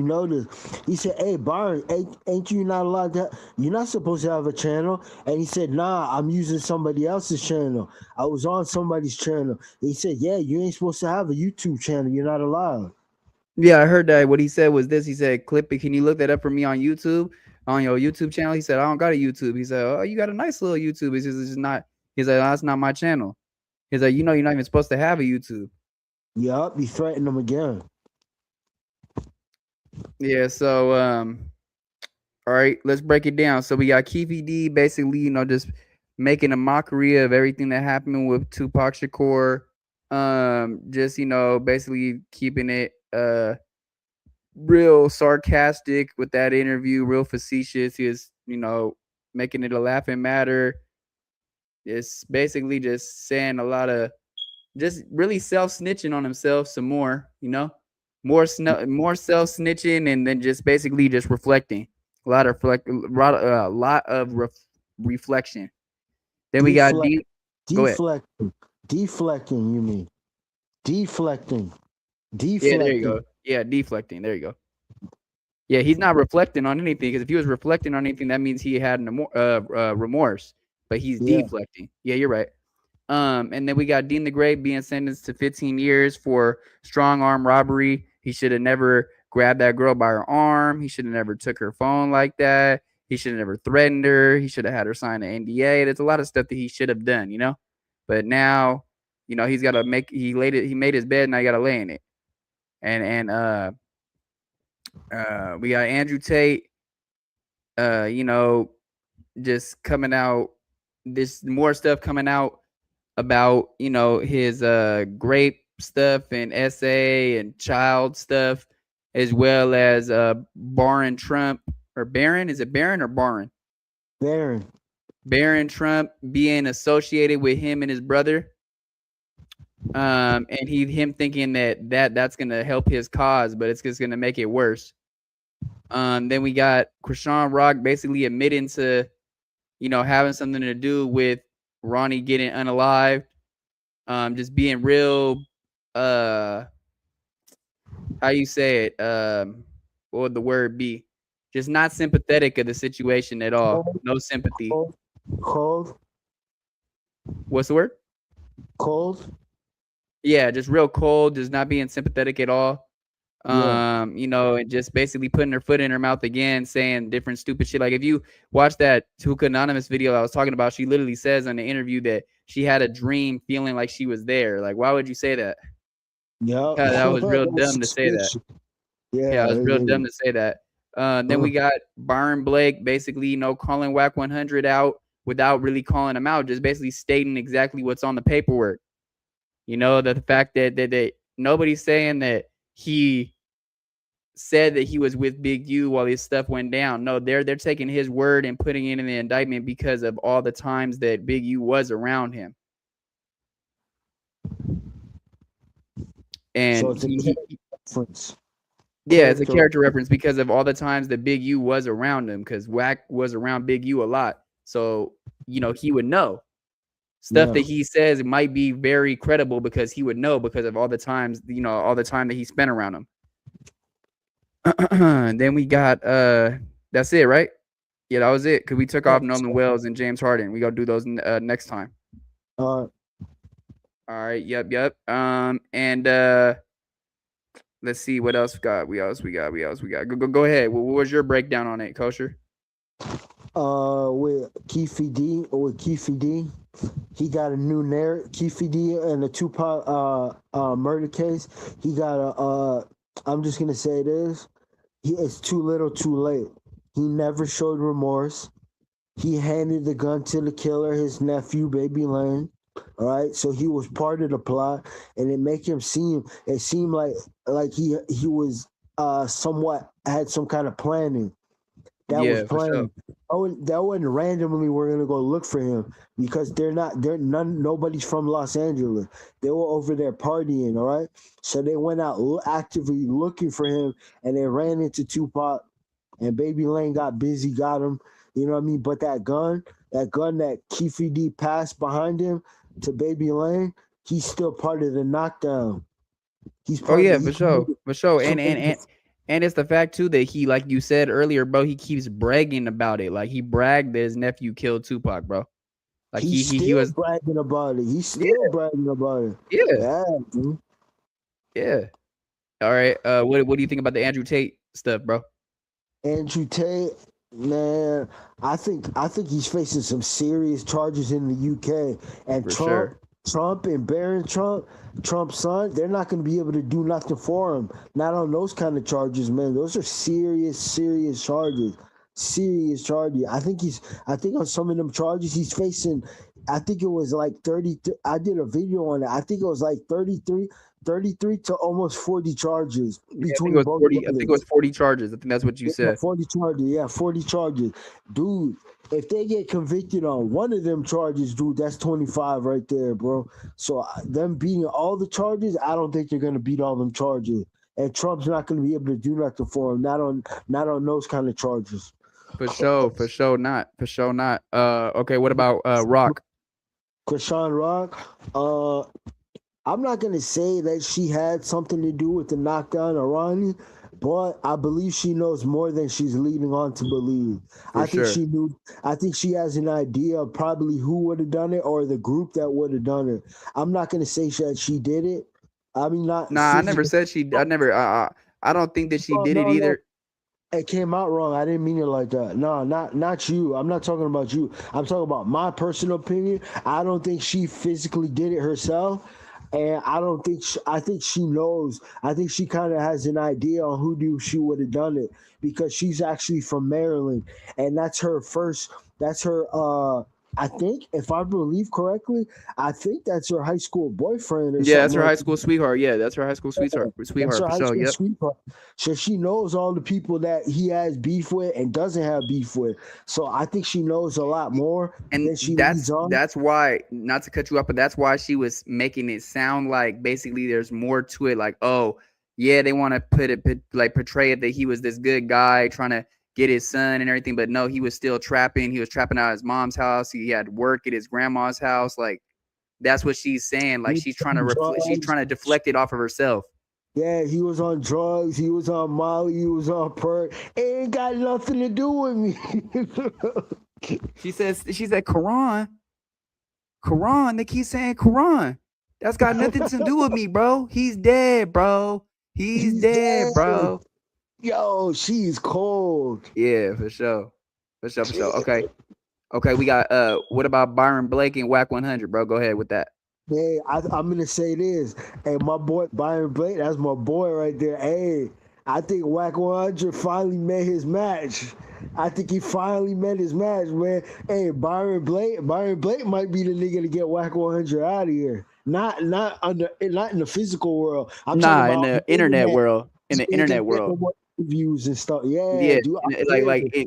noticed. He said, "Hey, Bryon, ain't you not allowed to? You're not supposed to have a channel." And he said, "Nah, I'm using somebody else's channel. I was on somebody's channel." He said, "Yeah, you ain't supposed to have a YouTube channel. You're not allowed." Yeah, I heard that. What he said was this. He said, "Clip it. Can you look that up for me on YouTube, on your YouTube channel?" He said, "I don't got a YouTube." He said, "Oh, you got a nice little YouTube." He says, "It's just not." He's like, "That's not my channel." He's like, "You're not even supposed to have a YouTube." Yup, he threatened him again. Yeah, so all right, let's break it down. So we got Keffe D basically, just making a mockery of everything that happened with Tupac Shakur. Just basically keeping it real sarcastic with that interview, real facetious. He is, making it a laughing matter. It's basically just saying a lot of, just really self-snitching on himself some more, more self-snitching, and then just basically just reflecting, a lot of reflection. Then we got Deen. Deflecting, you mean? Deflecting. Yeah, there you go. Yeah, deflecting. There you go. Yeah, he's not reflecting on anything, because if he was reflecting on anything, that means he had remorse. But he's deflecting. Yeah, you're right. And then we got Deen the Great being sentenced to 15 years for strong arm robbery. He should have never grabbed that girl by her arm. He should have never took her phone like that. He should have never threatened her. He should have had her sign an NDA. There's a lot of stuff that he should have done, you know. But now, you know, he's got to make. He made his bed. Now he got to lay in it. And we got Andrew Tate. You know, just coming out. This more stuff coming out about, you know, his grape stuff and essay and child stuff, as well as Barron Trump, or Barron, is it Barron or Barron? Barron Trump being associated with him and his brother, and him thinking that's gonna help his cause, but it's just gonna make it worse. Then we got Chrisean Rock basically admitting to, you know, having something to do with Ronnie getting unalived. Just being real, how you say it? What would the word be? Just not sympathetic of the situation at all. No sympathy. Cold. What's the word? Cold. Yeah, just real cold. Just not being sympathetic at all. You know, and just basically putting her foot in her mouth again, saying different stupid shit. Like if you watch that Hookah Anonymous video I was talking about, she literally says in the interview that she had a dream feeling like she was there. Like, why would you say that? Yeah, that was real dumb to say that. Yeah, it was real dumb to say that. Then we got Byron Blake basically, you know, calling Wack100 out without really calling him out, just basically stating exactly what's on the paperwork. You know, the fact that nobody's saying that he said that he was with Big U while his stuff went down. No, they're taking his word and putting it in the indictment because of all the times that Big U was around him. And so it's a reference. Yeah, it's a character reference because of all the times that Big U was around him, because Wack was around Big U a lot. So, you know, he would know. Stuff that he says might be very credible because he would know because of all the times, you know, all the time that he spent around him. Then we got that's it, right? Yeah, that was it. Because we took off Nolan Wells and James Harden. We gotta do those next time. All right. Yep. And let's see what else we got. We got. Go ahead. What was your breakdown on it, Kosher? With Keffe D, he got a new narrative. Keffe D in the Tupac murder case. He got a. I'm just gonna say this. It's too little, too late. He never showed remorse. He handed the gun to the killer, his nephew, Baby Lane. All right, so he was part of the plot, and it make him seem. It seemed like he was somewhat had some kind of planning. That was planning. Sure. That wasn't randomly. We're gonna go look for him because nobody's from Los Angeles. They were over there partying. All right, so they went out actively looking for him, and they ran into Tupac, and Baby Lane got busy, got him. You know what I mean? But that gun that Keffe D passed behind him to Baby Lane, he's still part of the knockdown. He's part for sure. And it's the fact too that he, like you said earlier, bro, he keeps bragging about it. Like he bragged that his nephew killed Tupac, bro. Like he was bragging about it. He's still bragging about it. Yeah. All right. What do you think about the Andrew Tate stuff, bro? Andrew Tate, man, I think he's facing some serious charges in the UK. And Trump and Barron Trump's son, they're not going to be able to do nothing for him. Not on those kind of charges, man. Those are serious charges. Serious charges. I think on some of them charges he's facing, I think it was like 30. I did a video on it. I think it was like 33 to almost 40 charges between both. I think it was 40 charges. I think that's what you said. 40 charges. Yeah, 40 charges. Dude, if they get convicted on one of them charges, dude, that's 25 right there, bro. So them beating all the charges, I don't think they're going to beat all them charges. And Trump's not going to be able to do nothing for him, not on those kind of charges. For sure not. Okay, what about Rock? Chrisean Rock. I'm not gonna say that she had something to do with the knockdown of Ronnie, but I believe she knows more than she's leading on to believe. For I think sure. she knew. I think she has an idea of probably who would have done it or the group that would have done it. I'm not gonna say that she did it. I mean, not. Nah, I never said she. I never. I don't think that she did it No. either. It came out wrong. I didn't mean it like that. No, not you. I'm not talking about you. I'm talking about my personal opinion. I don't think she physically did it herself, and I don't think. I think she knows. I think she kind of has an idea on who she would have done it because she's actually from Maryland, and that's her first. That's her. I think, if I believe correctly, I think that's her high school boyfriend or Yeah, that's something her like high school sweetheart. Yeah, that's her high school sweetheart. that's Sweetheart her for high sure. school Yep. sweetheart. So she knows all the people that he has beef with and doesn't have beef with. So I think she knows a lot more And than she leads on. that's why, not to cut you off, but that's why she was making it sound like basically there's more to it. Like, oh yeah, they want to portray it that he was this good guy trying to get his son and everything, but no, he was still trapping. He was trapping out his mom's house. He had work at his grandma's house. Like, that's what she's saying. Like, she's trying to deflect it off of herself. Yeah, he was on drugs. He was on Molly. He was on perk. It ain't got nothing to do with me. She said, Quran. They keep saying Quran. That's got nothing to do with me, bro. He's dead, bro. He's dead, bro. Yo, she's cold. Yeah, for sure. Okay, we got what about Byron Blake and Wack100, bro? Go ahead with that. Hey, I'm gonna say this. Hey, my boy Byron Blake, that's my boy right there. Hey, I think Wack100 finally met his match. I think he finally met his match, man. Hey, Byron Blake might be the nigga to get Wack100 out of here. Not in the physical world. I'm talking about in the internet world. In the internet world. Views and stuff. Yeah, dude,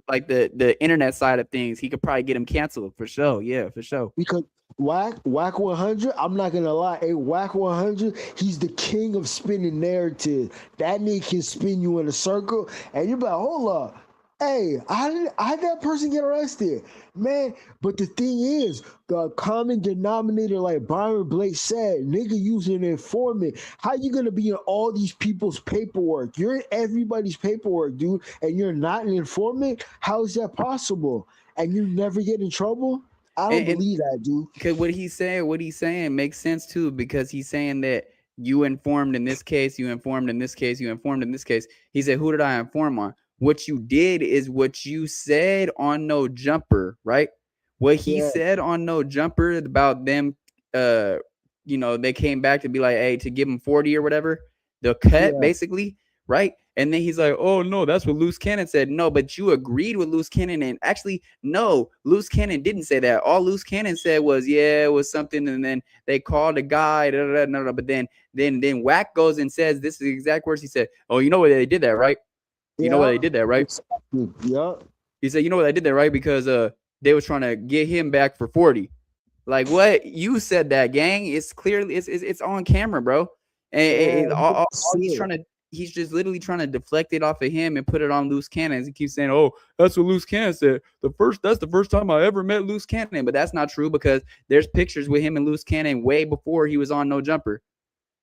like the internet side of things, he could probably get him canceled for sure. Yeah, for sure. Because Wack100, I'm not gonna lie. Hey, Wack100, he's the king of spinning narrative. That nigga can spin you in a circle, and you're like, hold up. Hey, how did that person get arrested? Man, but the thing is, the common denominator, like Byron Blake said, nigga using an informant. How you gonna be in all these people's paperwork? You're in everybody's paperwork, dude, and you're not an informant? How is that possible? And you never get in trouble? I don't believe that, dude. Because what he's saying makes sense too, because he's saying that you informed in this case, you informed in this case, you informed in this case. He said, who did I inform on? What you did is what you said on No Jumper, right? What he said on No Jumper about them, they came back to be like, hey, to give him 40 or whatever, the cut basically, right? And then he's like, oh no, that's what Loose Cannon said. No, but you agreed with Loose Cannon, and actually, no, Loose Cannon didn't say that. All Loose Cannon said was, yeah, it was something, and then they called a guy, but then Wack goes and says, this is the exact words he said. Oh, you know what they did that, right? You know why they did that, right? Yeah. He said, you know why they did that, right? Because they was trying to get him back for 40. Like, what? You said that, gang. It's clearly it's on camera, bro. And all he's just literally trying to deflect it off of him and put it on Loose Cannon. He keeps saying, oh, that's what Loose Cannon said. That's the first time I ever met Loose Cannon. But that's not true, because there's pictures with him and Loose Cannon way before he was on No Jumper.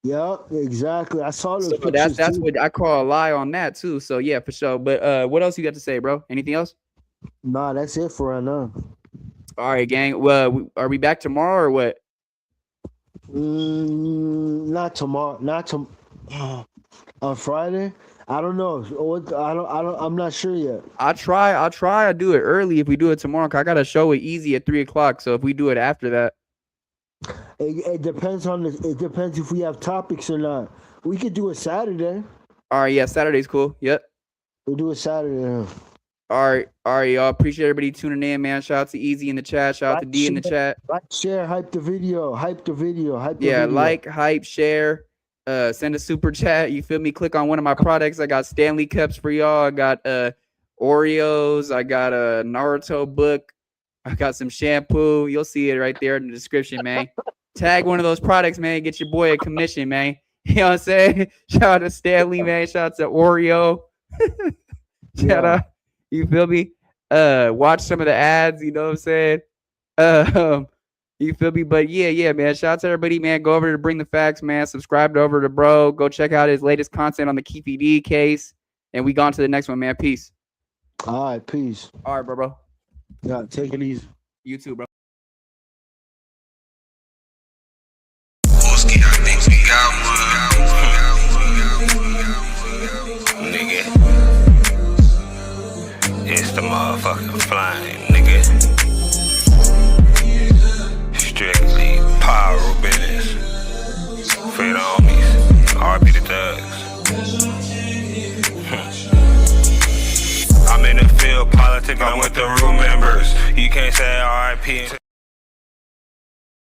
Yeah, exactly. I saw those. So that's what I call a lie on that too. So yeah, for sure. But what else you got to say, bro? Anything else? Nah, that's it for right now. All right, gang. Well, are we back tomorrow or what? Not tomorrow. On Friday. I don't know. I'm not sure yet. I'll try. I do it early if we do it tomorrow. 'Cause I got a show with Easy at 3:00. So if we do it after that. It depends it depends if we have topics or not. We could do it Saturday. All right, yeah, Saturday's cool. Yep. We'll do it Saturday. All right, y'all. Appreciate everybody tuning in, man. Shout out to Easy in the chat. Shout out to D in the chat. Like, share, hype the video. Yeah, like, hype, share. Send a super chat. You feel me? Click on one of my products. I got Stanley cups for y'all. I got Oreos. I got a Naruto book. I got some shampoo. You'll see it right there in the description, man. Tag one of those products, man. Get your boy a commission, man. You know what I'm saying? Shout out to Stanley, man. Shout out to Oreo. Shout out. You feel me? Watch some of the ads. You know what I'm saying? You feel me? But yeah, man. Shout out to everybody, man. Go over to Bring the Facts, man. Subscribe over to bro. Go check out his latest content on the Keffe D case. And we gone to the next one, man. Peace. All right, peace. All right, bro. Yeah, take it easy. You too, bro. Nigga, it's the motherfucking flying, nigga. Strictly power business. For the homies, RP the thugs. I'm in the field, politic, I'm with the room members. You can't say RIP.